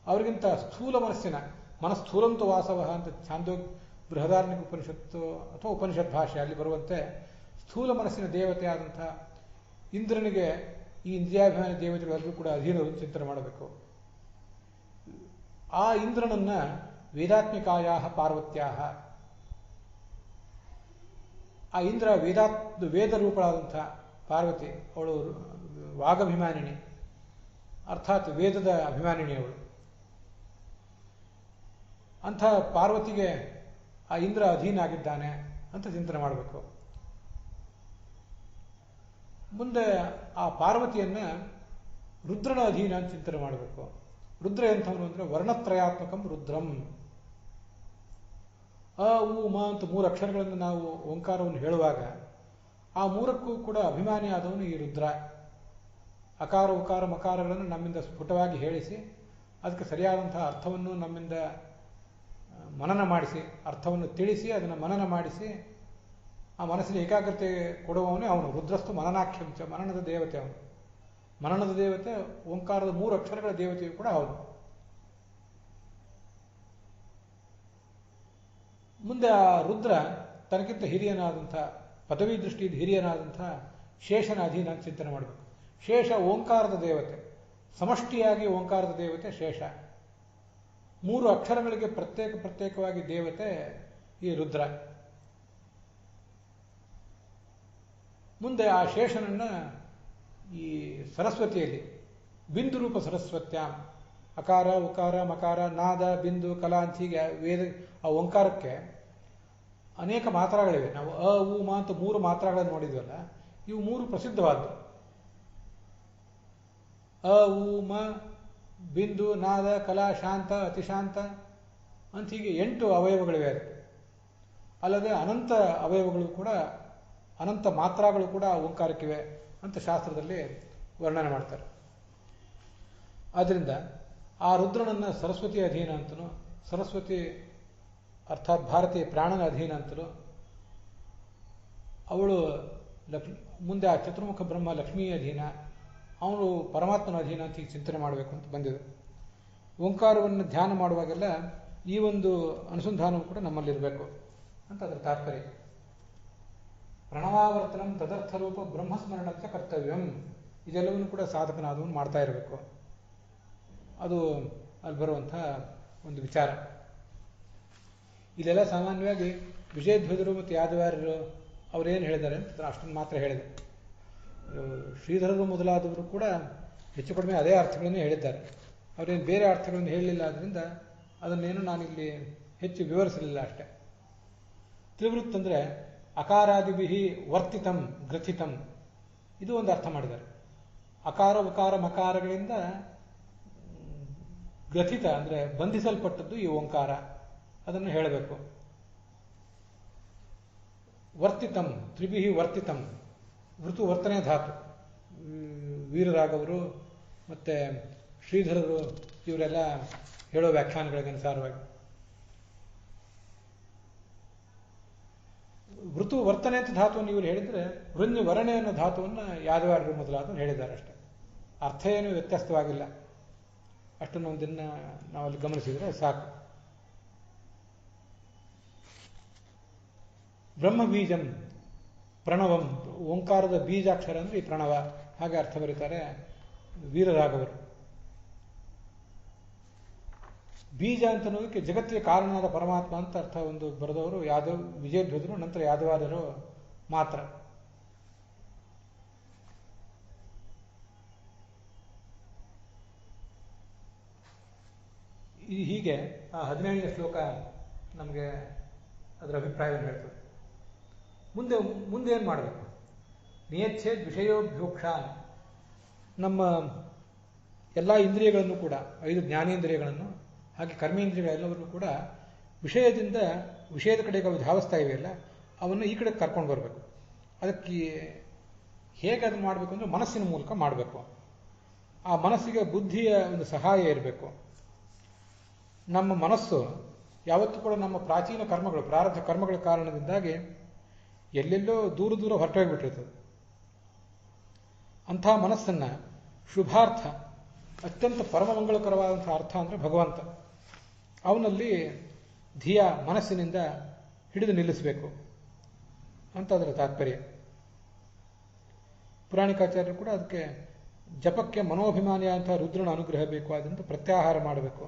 ಅವರಿಗಿಂತ ಸ್ಥೂಲ ಮನಸ್ಥೂಲಂತು ವಾಸವ ಅಂತ ಛಾಂದೋ ಬೃಹದಾರಣ್ಯಕ ಉಪನಿಷತ್ತು ಅಥವಾ ಉಪನಿಷತ್ ಭಾಷೆ ಅಲ್ಲಿ ಬರುವಂತೆ ಸ್ಥೂಲ ಮನಸ್ಸಿನ ದೇವತೆ ಆದಂಥ ಇಂದ್ರನಿಗೆ ಈ ಇಂದ್ರಿಯಾಭಿಮಾನಿ ದೇವತೆಗಳೆಲ್ಲರೂ ಕೂಡ ಅಧೀನರು ಚಿಂತನೆ ಮಾಡಬೇಕು. ಆ ಇಂದ್ರನನ್ನ ವೇದಾತ್ಮಿಕಾಯಾ ಪಾರ್ವತ್ಯಾ, ಆ ಇಂದ್ರ ವೇದ ರೂಪಳಾದಂಥ ಪಾರ್ವತಿ, ಅವಳು ವಾಗಭಿಮಾನಿನಿ, ಅರ್ಥಾತ್ ವೇದದ ಅಭಿಮಾನಿನಿ ಅವಳು. ಅಂಥ ಪಾರ್ವತಿಗೆ ಆ ಇಂದ್ರ ಅಧೀನ ಆಗಿದ್ದಾನೆ ಅಂತ ಚಿಂತನೆ ಮಾಡಬೇಕು. ಮುಂದೆ ಆ ಪಾರ್ವತಿಯನ್ನ ರುದ್ರನ ಅಧೀನ ಅಂತ ಚಿಂತನೆ ಮಾಡಬೇಕು. ರುದ್ರ ಎಂಥವನು ಅಂದರೆ ವರ್ಣತ್ರಯಾತ್ಮಕಂ ರುದ್ರಂ. ಅ ಉ ಮ ಅಂತ 3 ಅಕ್ಷರಗಳನ್ನು ನಾವು ಓಂಕಾರವನ್ನು ಹೇಳುವಾಗ ಆ 3ಕ್ಕೂ ಕೂಡ ಅಭಿಮಾನಿ ಆದವನು ಈ ರುದ್ರ. ಅಕಾರ ಉಕಾರ ಮಕಾರಗಳನ್ನು ನಮ್ಮಿಂದ ಸ್ಫುಟವಾಗಿ ಹೇಳಿಸಿ ಅದಕ್ಕೆ ಸರಿಯಾದಂತಹ ಅರ್ಥವನ್ನು ನಮ್ಮಿಂದ ಮನನ ಮಾಡಿಸಿ, ಅರ್ಥವನ್ನು ತಿಳಿಸಿ ಅದನ್ನು ಮನನ ಮಾಡಿಸಿ ಆ ಮನಸ್ಸಿನ ಏಕಾಗ್ರತೆ ಕೊಡುವವನೇ ಅವನು. ರುದ್ರಸ್ತು ಮನನಾಖ್ಯಂಚ, ಮನನದ ದೇವತೆ ಅವನು. ಮನನದ ದೇವತೆ ಓಂಕಾರದ 3 ಅಕ್ಷರಗಳ ದೇವತೆಯು ಕೂಡ ಹೌದು. ಮುಂದೆ ಆ ರುದ್ರ ತನಗಿಂತ ಹಿರಿಯನಾದಂಥ, ಪದವಿ ದೃಷ್ಟಿಯಿಂದ ಹಿರಿಯನಾದಂಥ ಶೇಷನ ಅಧೀನ ಅಂತ ಚಿಂತನೆ ಮಾಡಬೇಕು. ಶೇಷ ಓಂಕಾರದ ದೇವತೆ, ಸಮಷ್ಟಿಯಾಗಿ ಓಂಕಾರದ ದೇವತೆ ಶೇಷ. 3 ಅಕ್ಷರಗಳಿಗೆ ಪ್ರತ್ಯೇಕವಾಗಿ ದೇವತೆ ಈ ರುದ್ರ. ಮುಂದೆ ಆ ಶೇಷನನ್ನ ಈ ಸರಸ್ವತಿಯಲ್ಲಿ ಬಿಂದು ರೂಪ ಸರಸ್ವತ್ಯಾಂ, ಅಕಾರ ಉಕಾರ ಮಕಾರ ನಾದ ಬಿಂದು ಕಲಾ ಅಂತ ಹೀಗೆ ಆ ಓಂಕಾರಕ್ಕೆ ಅನೇಕ ಮಾತ್ರಾಗಳಿವೆ. ನಾವು ಅ ಉ ಮ ಅಂತ 3 ಮಾತ್ರಾಗಳನ್ನು ನೋಡಿದ್ವಲ್ಲ, ಇವು 3 ಪ್ರಸಿದ್ಧವಾದ್ದು. ಅ ಉ ಮ ಬಿಂದು ನಾದ ಕಲಾ ಶಾಂತ ಅತಿಶಾಂತ ಅಂತ ಹೀಗೆ 8 ಅವಯವಗಳಿವೆ ಅದಕ್ಕೆ. ಅಲ್ಲದೆ ಅನಂತ ಅವಯವಗಳು ಕೂಡ, ಅನಂತ ಮಾತ್ರಾಗಳು ಕೂಡ ಓಂಕಾರಕ್ಕಿವೆ ಅಂತ ಶಾಸ್ತ್ರದಲ್ಲಿ ವರ್ಣನೆ ಮಾಡ್ತಾರೆ. ಆದ್ದರಿಂದ ಆ ರುದ್ರನನ್ನು ಸರಸ್ವತಿ ಅಧೀನ ಅಂತಲೂ, ಸರಸ್ವತಿ ಅರ್ಥಾತ್ ಭಾರತೀಯ ಪ್ರಾಣನ ಅಧೀನ ಅಂತಲೂ, ಅವಳು ಮುಂದೆ ಆ ಚತುರ್ಮುಖ ಬ್ರಹ್ಮ ಲಕ್ಷ್ಮೀ ಅಧೀನ, ಅವನು ಪರಮಾತ್ಮನ ಅಧೀನ ಅಂತ ಈಗ ಚಿಂತನೆ ಮಾಡಬೇಕು ಅಂತ ಬಂದಿದೆ. ಓಂಕಾರವನ್ನು ಧ್ಯಾನ ಮಾಡುವಾಗೆಲ್ಲ ಈ ಒಂದು ಅನುಸಂಧಾನವು ಕೂಡ ನಮ್ಮಲ್ಲಿರಬೇಕು ಅಂತ ಅದರ ತಾತ್ಪರ್ಯ. ಪ್ರಣವಾವರ್ತನಂ ತದರ್ಥರೂಪ ಬ್ರಹ್ಮಸ್ಮರಣಕ್ಕೆ ಕರ್ತವ್ಯಂ, ಇದೆಲ್ಲವನ್ನೂ ಕೂಡ ಸಾಧಕನಾದವನು ಮಾಡ್ತಾ ಇರಬೇಕು. ಅದು ಅಲ್ಲಿ ಬರುವಂಥ ಒಂದು ವಿಚಾರ. ಇಲ್ಲೆಲ್ಲ ಸಾಮಾನ್ಯವಾಗಿ ವಿಜಯಧ್ವಜರು ಮತ್ತು ಯಾದವಾರ್ಯರು ಅವರೇನು ಹೇಳಿದ್ದಾರೆ ಅಂತ ಅಷ್ಟನ್ನು ಮಾತ್ರ ಹೇಳಿದೆ. ಶ್ರೀಧರರು ಮೊದಲಾದವರು ಕೂಡ ಹೆಚ್ಚು ಕಡಿಮೆ ಅದೇ ಅರ್ಥಗಳನ್ನೇ ಹೇಳಿದ್ದಾರೆ. ಅವರೇನು ಬೇರೆ ಅರ್ಥಗಳನ್ನು ಹೇಳಲಿಲ್ಲ, ಆದ್ದರಿಂದ ಅದನ್ನೇನು ನಾನಿಲ್ಲಿ ಹೆಚ್ಚು ವಿವರಿಸಲಿಲ್ಲ ಅಷ್ಟೆ. ತ್ರಿವೃತ್ ಅಂದರೆ ಅಕಾರಾದಿಭಿ ವರ್ತಿತಂ ಗ್ರಥಿತಂ, ಇದು ಒಂದು ಅರ್ಥ ಮಾಡಿದ್ದಾರೆ. ಅಕಾರ ಉಕಾರ ಮಕಾರಗಳಿಂದ ಗ್ರಥಿತ ಅಂದರೆ ಬಂಧಿಸಲ್ಪಟ್ಟದ್ದು ಈ ಓಂಕಾರ, ಅದನ್ನು ಹೇಳಬೇಕು. ವರ್ತಿತಂ ತ್ರಿಭಿಹಿ ವರ್ತಿತಂ, ವೃತು ವರ್ತನೆ ಧಾತು. ವೀರರಾಘವರು ಮತ್ತು ಶ್ರೀಧರರು ಇವರೆಲ್ಲ ಹೇಳೋ ವ್ಯಾಖ್ಯಾನಗಳಿಗೆ ಅನುಸಾರವಾಗಿ ವೃತು ವರ್ತನೆ ಅಂತ ಧಾತುವನ್ನು ಇವರು ಹೇಳಿದರೆ ವೃನ್ಯ ವರಣೆ ಅನ್ನೋ ಧಾತುವನ್ನು ಯಾದವಾರ್ಯರು ಮೊದಲಾದವರು ಹೇಳಿದ್ದಾರೆ ಅಷ್ಟೆ. ಅರ್ಥ ಏನು ವ್ಯತ್ಯಾಸವಾಗಿಲ್ಲ. ಅಷ್ಟನ್ನು ಒಂದನ್ನು ನಾವಲ್ಲಿ ಗಮನಿಸಿದರೆ ಸಾಕು. ಬ್ರಹ್ಮ ಬೀಜಂ ಪ್ರಣವಂ, ಓಂಕಾರದ ಬೀಜಾಕ್ಷರ ಅಂದರೆ ಈ ಪ್ರಣವ, ಹಾಗೆ ಅರ್ಥ ಬರೀತಾರೆ ವೀರರಾಘವರು. ಬೀಜ ಅಂತ ಅನ್ನೋದಕ್ಕೆ ಜಗತ್ತಿಗೆ ಕಾರಣವಾದ ಪರಮಾತ್ಮ ಅಂತ ಅರ್ಥ ಒಂದು ಬರೆದವರು ವಿಜಯಧ್ವಜರು, ನಂತರ ಯಾದವಾರ್ಯರು ಮಾತ್ರ. ಹೀಗೆ ಆ 17ನೇ ಶ್ಲೋಕ ನಮಗೆ ಅದರ ಅಭಿಪ್ರಾಯವನ್ನು ಹೇಳ್ತದೆ. ಮುಂದೆ ಏನು ಮಾಡಬೇಕು? ನಿಯಚ್ಛೇದ್ ವಿಷಯೋಭ್ಯೋಕ್ಷ, ನಮ್ಮ ಎಲ್ಲ ಇಂದ್ರಿಯಗಳನ್ನು ಕೂಡ 5 ಜ್ಞಾನೇಂದ್ರಿಯಗಳನ್ನು ಹಾಗೆ ಕರ್ಮೇಂದ್ರಿಯಗಳೆಲ್ಲವನ್ನೂ ಕೂಡ ವಿಷಯದ ಕಡೆಗೆ ಅವು ಧಾವಿಸ್ತಾ ಇವೆಯಲ್ಲ, ಅವನ್ನು ಈ ಕಡೆ ಕರ್ಕೊಂಡು ಬರಬೇಕು. ಅದಕ್ಕೆ ಹೇಗೆ ಅದನ್ನು ಮಾಡಬೇಕು ಅಂದರೆ ಮನಸ್ಸಿನ ಮೂಲಕ ಮಾಡಬೇಕು. ಆ ಮನಸ್ಸಿಗೆ ಬುದ್ಧಿಯ ಒಂದು ಸಹಾಯ ಇರಬೇಕು. ನಮ್ಮ ಮನಸ್ಸು ಯಾವತ್ತೂ ಕೂಡ ನಮ್ಮ ಪ್ರಾಚೀನ ಕರ್ಮಗಳು, ಪ್ರಾರಬ್ಧ ಕರ್ಮಗಳ ಕಾರಣದಿಂದಾಗಿ ಎಲ್ಲೆಲ್ಲೋ ದೂರ ಹೊರಟೋಗ್ಬಿಟ್ಟಿರ್ತದೆ. ಅಂಥ ಮನಸ್ಸನ್ನು ಶುಭಾರ್ಥ, ಅತ್ಯಂತ ಪರಮಮಂಗಳಕರವಾದಂಥ ಅರ್ಥ ಅಂದರೆ ಭಗವಂತ, ಅವನಲ್ಲಿ ಧಿಯ ಮನಸ್ಸಿನಿಂದ ಹಿಡಿದು ನಿಲ್ಲಿಸಬೇಕು ಅಂತ ಅದರ ತಾತ್ಪರ್ಯ. ಪುರಾಣಿಕಾಚಾರ್ಯರು ಕೂಡ ಅದಕ್ಕೆ ಜಪಕ್ಕೆ ಮನೋಭಿಮಾನಿಯ ಅಂತ ರುದ್ರನ ಅನುಗ್ರಹ ಬೇಕು, ಆದ್ದರಿಂದ ಪ್ರತ್ಯಾಹಾರ ಮಾಡಬೇಕು.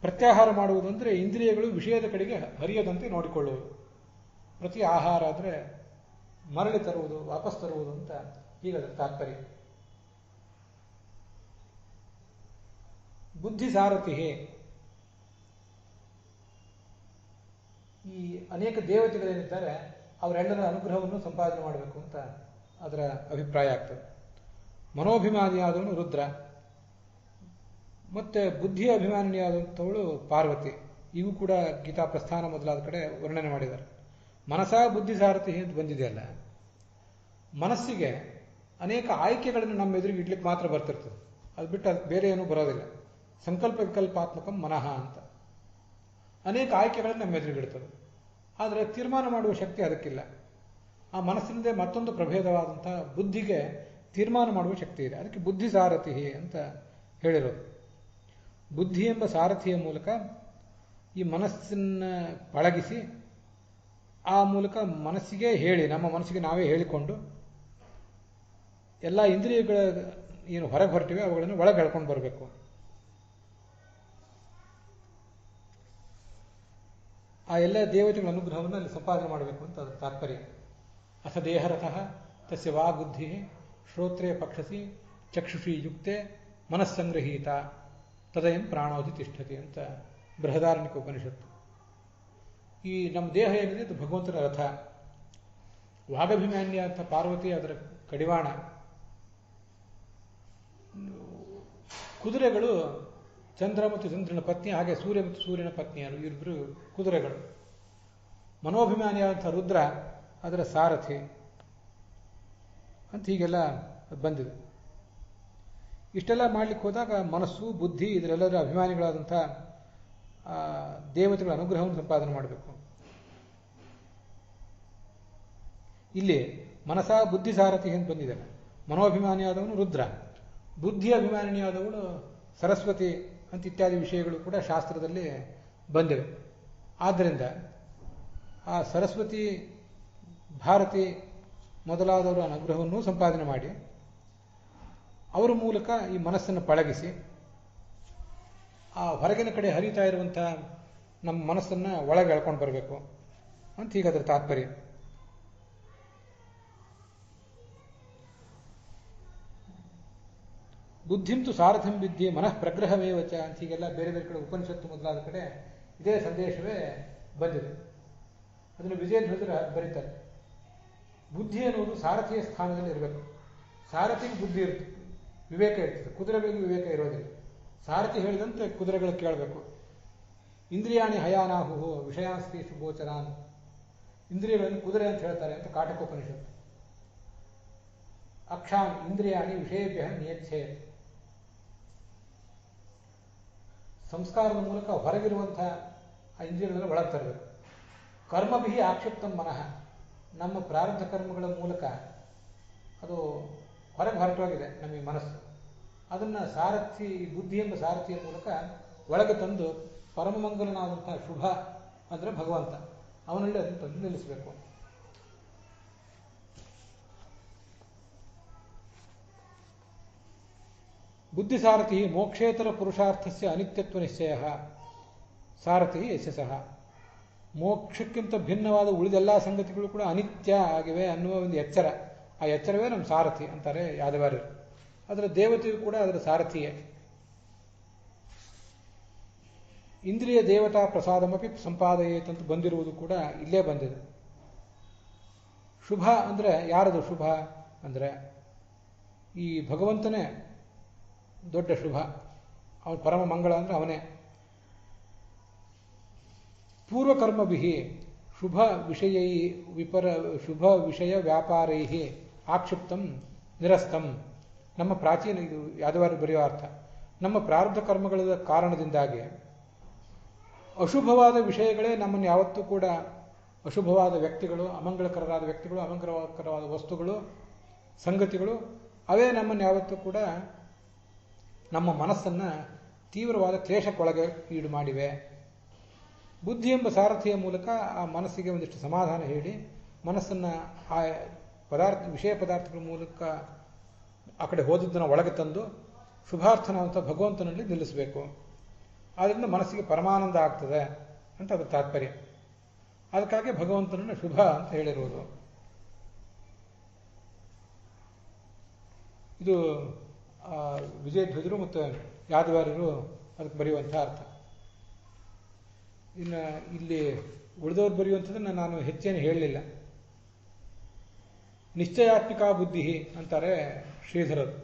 ಪ್ರತ್ಯಾಹಾರ ಮಾಡುವುದು ಅಂದರೆ ಇಂದ್ರಿಯಗಳು ವಿಷಯದ ಕಡೆಗೆ ಹರಿಯದಂತೆ ನೋಡಿಕೊಳ್ಳುವುದು. ಪ್ರತಿ ಆಹಾರ ಅಂದರೆ ಮರಳಿ ತರುವುದು, ವಾಪಸ್ ತರುವುದು ಅಂತ ಹೀಗದರ ತಾತ್ಪರ್ಯ. ಬುದ್ಧಿ ಸಾರಥಿ, ಈ ಅನೇಕ ದೇವತೆಗಳೇನಿದ್ದಾರೆ ಅವರೆಲ್ಲರ ಅನುಗ್ರಹವನ್ನು ಸಂಪಾದನೆ ಮಾಡಬೇಕು ಅಂತ ಅದರ ಅಭಿಪ್ರಾಯ ಆಗ್ತದೆ. ಮನೋಭಿಮಾನಿಯಾದವನು ರುದ್ರ, ಮತ್ತೆ ಬುದ್ಧಿಯ ಅಭಿಮಾನಿಯಾದಂಥವಳು ಪಾರ್ವತಿ. ಇವು ಕೂಡ ಗೀತಾ ಪ್ರಸ್ಥಾನ ಮೊದಲಾದ ಕಡೆ ವರ್ಣನೆ ಮಾಡಿದ್ದಾರೆ. ಮನಸಾ ಬುದ್ಧಿ ಸಾರಥಿ ಅಂತ ಬಂದಿದೆಯಲ್ಲ, ಮನಸ್ಸಿಗೆ ಅನೇಕ ಆಯ್ಕೆಗಳನ್ನು ನಮ್ಮ ಎದುರಿಗೆ ಇಡ್ಲಿಕ್ಕೆ ಮಾತ್ರ ಬರ್ತಿರ್ತದೆ, ಅದು ಬಿಟ್ಟು ಅದಕ್ಕೆ ಬೇರೆ ಏನೂ ಬರೋದಿಲ್ಲ. ಸಂಕಲ್ಪ ವಿಕಲ್ಪಾತ್ಮಕಂ ಮನಃ ಅಂತ ಅನೇಕ ಆಯ್ಕೆಗಳನ್ನು ನಮ್ಮ ಎದುರಿಗಿಡ್ತದೆ, ಆದರೆ ತೀರ್ಮಾನ ಮಾಡುವ ಶಕ್ತಿ ಅದಕ್ಕಿಲ್ಲ. ಆ ಮನಸ್ಸಿನದೇ ಮತ್ತೊಂದು ಪ್ರಭೇದವಾದಂಥ ಬುದ್ಧಿಗೆ ತೀರ್ಮಾನ ಮಾಡುವ ಶಕ್ತಿ ಇದೆ. ಅದಕ್ಕೆ ಬುದ್ಧಿ ಸಾರಥಿ ಅಂತ ಹೇಳಿರೋದು. ಬುದ್ಧಿ ಎಂಬ ಸಾರಥಿಯ ಮೂಲಕ ಈ ಮನಸ್ಸನ್ನು ಪಳಗಿಸಿ, ಆ ಮೂಲಕ ಮನಸ್ಸಿಗೆ ಹೇಳಿ, ನಮ್ಮ ಮನಸ್ಸಿಗೆ ನಾವೇ ಹೇಳಿಕೊಂಡು ಎಲ್ಲ ಇಂದ್ರಿಯಗಳ ಏನು ಹೊರಗೆ ಹೊರಟಿವೆ ಅವುಗಳನ್ನು ಒಳಗೆ ಎಳ್ಕೊಂಡು ಬರಬೇಕು. ಆ ಎಲ್ಲ ದೇವತೆಗಳ ಅನುಗ್ರಹವನ್ನು ಅಲ್ಲಿ ಸಂಪಾದನೆ ಮಾಡಬೇಕು ಅಂತ ಅದರ ತಾತ್ಪರ್ಯ. ಅಥ ದೇಹರಥಃ ತಸ್ಯ ವಾಗ್ಬುದ್ಧಿ ಶ್ರೋತ್ರೇ ಪಕ್ಷಸಿ ಚಕ್ಷುಷಿ ಯುಕ್ತೆ ಮನಸ್ಸಂಗ್ರಹೀತ ತದಯಂ ಪ್ರಾಣೋಧಿ ತಿಷ್ಠತಿ ಅಂತ ಬೃಹದಾರಣ್ಯಕ ಉಪನಿಷತ್ತು. ಈ ನಮ್ಮ ದೇಹ ಏನಿದೆ ಅದು ಭಗವಂತನ ರಥ. ವಾಗಭಿಮಾನ್ಯ ಅಂತ ಪಾರ್ವತಿ ಅದರ ಕಡಿವಾಣ. ಕುದುರೆಗಳು ಚಂದ್ರ ಮತ್ತು ಚಂದ್ರನ ಪತ್ನಿ, ಹಾಗೆ ಸೂರ್ಯ ಮತ್ತು ಸೂರ್ಯನ ಪತ್ನಿಯರು, ಇವರಿಬ್ಬರು ಕುದುರೆಗಳು. ಮನೋಭಿಮಾನಿಯಾದಂಥ ರುದ್ರ ಅದರ ಸಾರಥಿ ಅಂತ ಹೀಗೆಲ್ಲ ಬಂದಿದೆ. ಇಷ್ಟೆಲ್ಲ ಮಾಡಲಿಕ್ಕೆ ಹೋದಾಗ ಮನಸ್ಸು ಬುದ್ಧಿ ಇದರೆಲ್ಲರ ಅಭಿಮಾನಿಗಳಾದಂಥ ದೇವತೆಗಳ ಅನುಗ್ರಹವನ್ನು ಸಂಪಾದನೆ ಮಾಡಬೇಕು. ಇಲ್ಲಿ ಮನಸಾ ಬುದ್ಧಿ ಸಾರಥಿ ಅಂತ ಬಂದಿದೆ. ಮನೋಭಿಮಾನಿಯಾದವನು ರುದ್ರ, ಬುದ್ಧಿ ಅಭಿಮಾನಿಯಾದವಳು ಸರಸ್ವತಿ ಅಂತ ಇತ್ಯಾದಿ ವಿಷಯಗಳು ಕೂಡ ಶಾಸ್ತ್ರದಲ್ಲಿ ಬಂದಿವೆ. ಆದ್ದರಿಂದ ಆ ಸರಸ್ವತಿ, ಭಾರತಿ ಮೊದಲಾದವರ ಅನುಗ್ರಹವನ್ನು ಸಂಪಾದನೆ ಮಾಡಿ ಅವರ ಮೂಲಕ ಈ ಮನಸ್ಸನ್ನು ಪಳಗಿಸಿ ಆ ಹೊರಗಿನ ಕಡೆ ಹರಿತಾ ಇರುವಂಥ ನಮ್ಮ ಮನಸ್ಸನ್ನು ಒಳಗೆ ಎಳ್ಕೊಂಡು ಬರಬೇಕು ಅಂತ ಈಗ ಅದರ ತಾತ್ಪರ್ಯ. ಬುದ್ಧಿಂತು ಸಾರಥಂ ವಿದ್ಯೆ ಮನಃ ಪ್ರಗ್ರಹಮೇವಚ ಅಂತ ಹೀಗೆಲ್ಲ ಬೇರೆ ಬೇರೆ ಕಡೆ ಉಪನಿಷತ್ತು ಮೊದಲಾದ ಕಡೆ ಇದೇ ಸಂದೇಶವೇ ಬಂದಿದೆ. ಅದನ್ನು ವಿಜಯಧ್ವಜರು ಬರೀತಾರೆ. ಬುದ್ಧಿ ಅನ್ನೋದು ಸಾರಥಿಯ ಸ್ಥಾನದಲ್ಲಿ ಇರಬೇಕು. ಸಾರಥಿಗೆ ಬುದ್ಧಿ ಇರ್ತದೆ, ವಿವೇಕ ಇರ್ತದೆ. ಕುದುರೆಗಳಿಗೆ ವಿವೇಕ ಇರೋದಿಲ್ಲ. ಸಾರಥಿ ಹೇಳಿದಂತೆ ಕುದುರೆಗಳು ಕೇಳಬೇಕು. ಇಂದ್ರಿಯಾಣಿ ಹಯಾನಾಹು ವಿಷಯಾಸ್ತಿ ಗೋಚರಾನ್, ಇಂದ್ರಿಯಗಳನ್ನು ಕುದುರೆ ಅಂತ ಹೇಳ್ತಾರೆ ಅಂತ ಕಾಟಕೋಪನಿಷತ್ತು. ಅಕ್ಷಾನ್ ಇಂದ್ರಿಯಾಣಿ ವಿಷಯಭ್ಯ ನಿಯಚ್ಛೇ, ಸಂಸ್ಕಾರದ ಮೂಲಕ ಹೊರಗಿರುವಂತಹ ಆ ಇಂದ್ರಿಯಗಳನ್ನು ಒಳಗೆ ತರಬೇಕು. ಕರ್ಮಭಿ ಆಕ್ಷಿಪ್ತಂ ಮನಃ, ನಮ್ಮ ಪ್ರಾರಬ್ಧ ಕರ್ಮಗಳ ಮೂಲಕ ಅದು ಹೊರಗೆ ಹೊರಟೋಗಿದೆ ನಮಗೆ ಮನಸ್ಸು. ಅದನ್ನು ಸಾರಥಿ, ಬುದ್ಧಿ ಎಂಬ ಸಾರಥಿಯ ಮೂಲಕ ಒಳಗೆ ತಂದು ಪರಮಮಂಗಲನಾದಂತಹ ಶುಭ ಅಂದರೆ ಭಗವಂತ, ಅವನಲ್ಲಿ ಅದನ್ನು ತಂದು ನಿಲ್ಲಿಸಬೇಕು. ಬುದ್ಧಿಸಾರಥಿ ಮೋಕ್ಷೇತರ ಪುರುಷಾರ್ಥಸ್ಯ ಅನಿತ್ಯತ್ವ ನಿಶ್ಚಯ ಸಾರಥಿ ಯಶಸಃ. ಮೋಕ್ಷಕ್ಕಿಂತ ಭಿನ್ನವಾದ ಉಳಿದೆಲ್ಲ ಸಂಗತಿಗಳು ಕೂಡ ಅನಿತ್ಯ ಆಗಿವೆ ಅನ್ನುವ ಒಂದು ಎಚ್ಚರ, ಆ ಎಚ್ಚರವೇ ನಮ್ಮ ಸಾರಥಿ ಅಂತಾರೆ ಯಾದವಾರ್ಯರು. ಅದರ ದೇವತೆಯು ಕೂಡ ಅದರ ಸಾರಥಿಯೇ. ಇಂದ್ರಿಯ ದೇವತಾ ಪ್ರಸಾದಮಪಿ ಸಂಪಾದಯೇತ್ ಅಂತ ಬಂದಿರುವುದು ಕೂಡ ಇಲ್ಲೇ ಬಂದಿದೆ. ಶುಭ ಅಂದರೆ ಯಾರದು? ಶುಭ ಅಂದರೆ ಈ ಭಗವಂತನೇ ದೊಡ್ಡ ಶುಭ, ಅವನು ಪರಮ ಮಂಗಳ ಅಂದರೆ ಅವನೇ. ಪೂರ್ವಕರ್ಮಭಿ ಶುಭ ವಿಷಯೈ ಶುಭ ವಿಷಯ ವ್ಯಾಪಾರೈ ಆಕ್ಷಿಪ್ತಂ ನಿರಸ್ತಂ. ನಮ್ಮ ಪ್ರಾಚೀನ, ಇದು ಯಾದವಾರ್ಯರು ಬರೆಯುವ ಅರ್ಥ, ನಮ್ಮ ಪ್ರಾರಬ್ಧ ಕರ್ಮಗಳ ಕಾರಣದಿಂದಾಗಿ ಅಶುಭವಾದ ವಿಷಯಗಳೇ ನಮ್ಮನ್ನು ಯಾವತ್ತೂ ಕೂಡ, ಅಶುಭವಾದ ವ್ಯಕ್ತಿಗಳು, ಅಮಂಗಳಕರವಾದ ವ್ಯಕ್ತಿಗಳು, ಅಮಂಗಳಕರವಾದ ವಸ್ತುಗಳು, ಸಂಗತಿಗಳು, ಅವೇ ನಮ್ಮನ್ನು ಯಾವತ್ತೂ ಕೂಡ ನಮ್ಮ ಮನಸ್ಸನ್ನು ತೀವ್ರವಾದ ಕ್ಲೇಶಕ್ಕೊಳಗೆ ಈಡು ಮಾಡಿವೆ. ಬುದ್ಧಿ ಎಂಬ ಸಾರಥಿಯ ಮೂಲಕ ಆ ಮನಸ್ಸಿಗೆ ಒಂದಿಷ್ಟು ಸಮಾಧಾನ ಹೇಳಿ ಮನಸ್ಸನ್ನು ಆ ವಿಷಯ ಪದಾರ್ಥಗಳ ಮೂಲಕ ಆ ಕಡೆ ಹೋದದ್ದನ್ನು ಒಳಗೆ ತಂದು ಶುಭಾರ್ಥನಾದಂಥ ಭಗವಂತನಲ್ಲಿ ನಿಲ್ಲಿಸಬೇಕು. ಆದ್ದರಿಂದ ಮನಸ್ಸಿಗೆ ಪರಮಾನಂದ ಆಗ್ತದೆ ಅಂತ ಅದರ ತಾತ್ಪರ್ಯ. ಅದಕ್ಕಾಗಿ ಭಗವಂತನನ್ನು ಶುಭ ಅಂತ ಹೇಳಿರುವುದು. ಇದು ವಿಜಯಧ್ವಜರು ಮತ್ತು ಯಾದವಾರ್ಯರು ಅದಕ್ಕೆ ಬರೆಯುವಂಥ ಅರ್ಥ. ಇನ್ನು ಇಲ್ಲಿ ಉಳಿದವರು ಬರೆಯುವಂಥದ್ದನ್ನು ನಾನು ಹೆಚ್ಚೇನು ಹೇಳಲಿಲ್ಲ. ನಿಶ್ಚಯಾತ್ಮಿಕಾ ಬುದ್ಧಿ ಅಂತಾರೆ ಶ್ರೀಧರರು.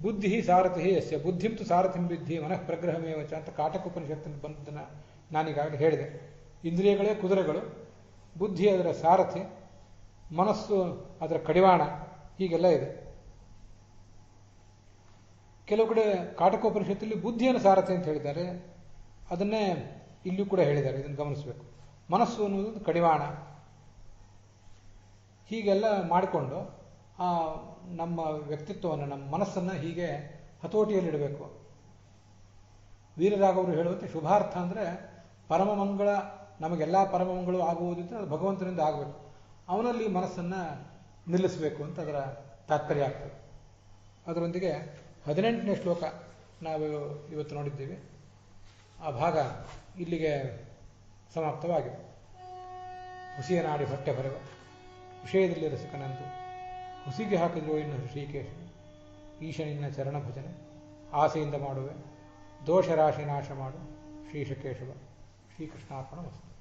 ಬುದ್ಧಿ ಸಾರಥಿ ಯಸ್ಯ ಬುದ್ಧಿಂತು ಸಾರಥಿಂ ವಿದ್ಧಿ ಮನಃ ಪ್ರಗ್ರಹಮೇವಚ ಅಂತ ಕಾಟಕೋಪನಿಷತ್ತಿನ ಬಂದನ್ನು ನಾನೀಗಾಗಲೇ ಹೇಳಿದೆ. ಇಂದ್ರಿಯಗಳೇ ಕುದುರೆಗಳು, ಬುದ್ಧಿ ಅದರ ಸಾರಥಿ, ಮನಸ್ಸು ಅದರ ಕಡಿವಾಣ, ಹೀಗೆಲ್ಲ ಇದೆ. ಕೆಲವು ಕಡೆ ಕಾಟಕೋಪನಿಷತ್ತಲ್ಲಿ ಬುದ್ಧಿಯನ್ನು ಸಾರಥಿ ಅಂತ ಹೇಳಿದ್ದಾರೆ, ಅದನ್ನೇ ಇಲ್ಲೂ ಕೂಡ ಹೇಳಿದ್ದಾರೆ. ಇದನ್ನು ಗಮನಿಸಬೇಕು. ಮನಸ್ಸು ಅನ್ನೋದು ಕಡಿವಾಣ. ಹೀಗೆಲ್ಲ ಮಾಡಿಕೊಂಡು ಆ ನಮ್ಮ ವ್ಯಕ್ತಿತ್ವವನ್ನು, ನಮ್ಮ ಮನಸ್ಸನ್ನು ಹೀಗೆ ಹತೋಟಿಯಲ್ಲಿಡಬೇಕು. ವೀರರಾಘವರು ಹೇಳುವಂತೆ ಶುಭಾರ್ಥ ಅಂದರೆ ಪರಮಮಂಗಳ, ನಮಗೆಲ್ಲ ಪರಮಮಂಗಳು ಆಗುವುದಿದ್ರೆ ಅದು ಭಗವಂತನಿಂದ ಆಗಬೇಕು. ಅವನಲ್ಲಿ ಮನಸ್ಸನ್ನು ನಿಲ್ಲಿಸಬೇಕು ಅಂತ ಅದರ ತಾತ್ಪರ್ಯ ಆಗ್ತದೆ. ಅದರೊಂದಿಗೆ 18ನೇ ಶ್ಲೋಕ ನಾವು ಇವತ್ತು ನೋಡಿದ್ದೀವಿ. ಆ ಭಾಗ ಇಲ್ಲಿಗೆ ಸಮಾಪ್ತವಾಗಿದೆ. ಹುಸಿಯ ನಾಡಿ ಹೊಟ್ಟೆ ಹೊರಗ ವಿಷಯದಲ್ಲಿ ರಸಿಕನಂದು ಹುಸಿಗೆ ಹಾಕಿದ್ರು ಇನ್ನು ಶ್ರೀಕೇಶ ಈಶನಿನ್ನ ಚರಣ ಭಜನೆ ಆಸೆಯಿಂದ ಮಾಡುವೆ ದೋಷರಾಶಿ ನಾಶ ಮಾಡು ಶ್ರೀಶಕೇಶವ. ಶ್ರೀಕೃಷ್ಣಾರ್ಪಣ ವಸ್ತು.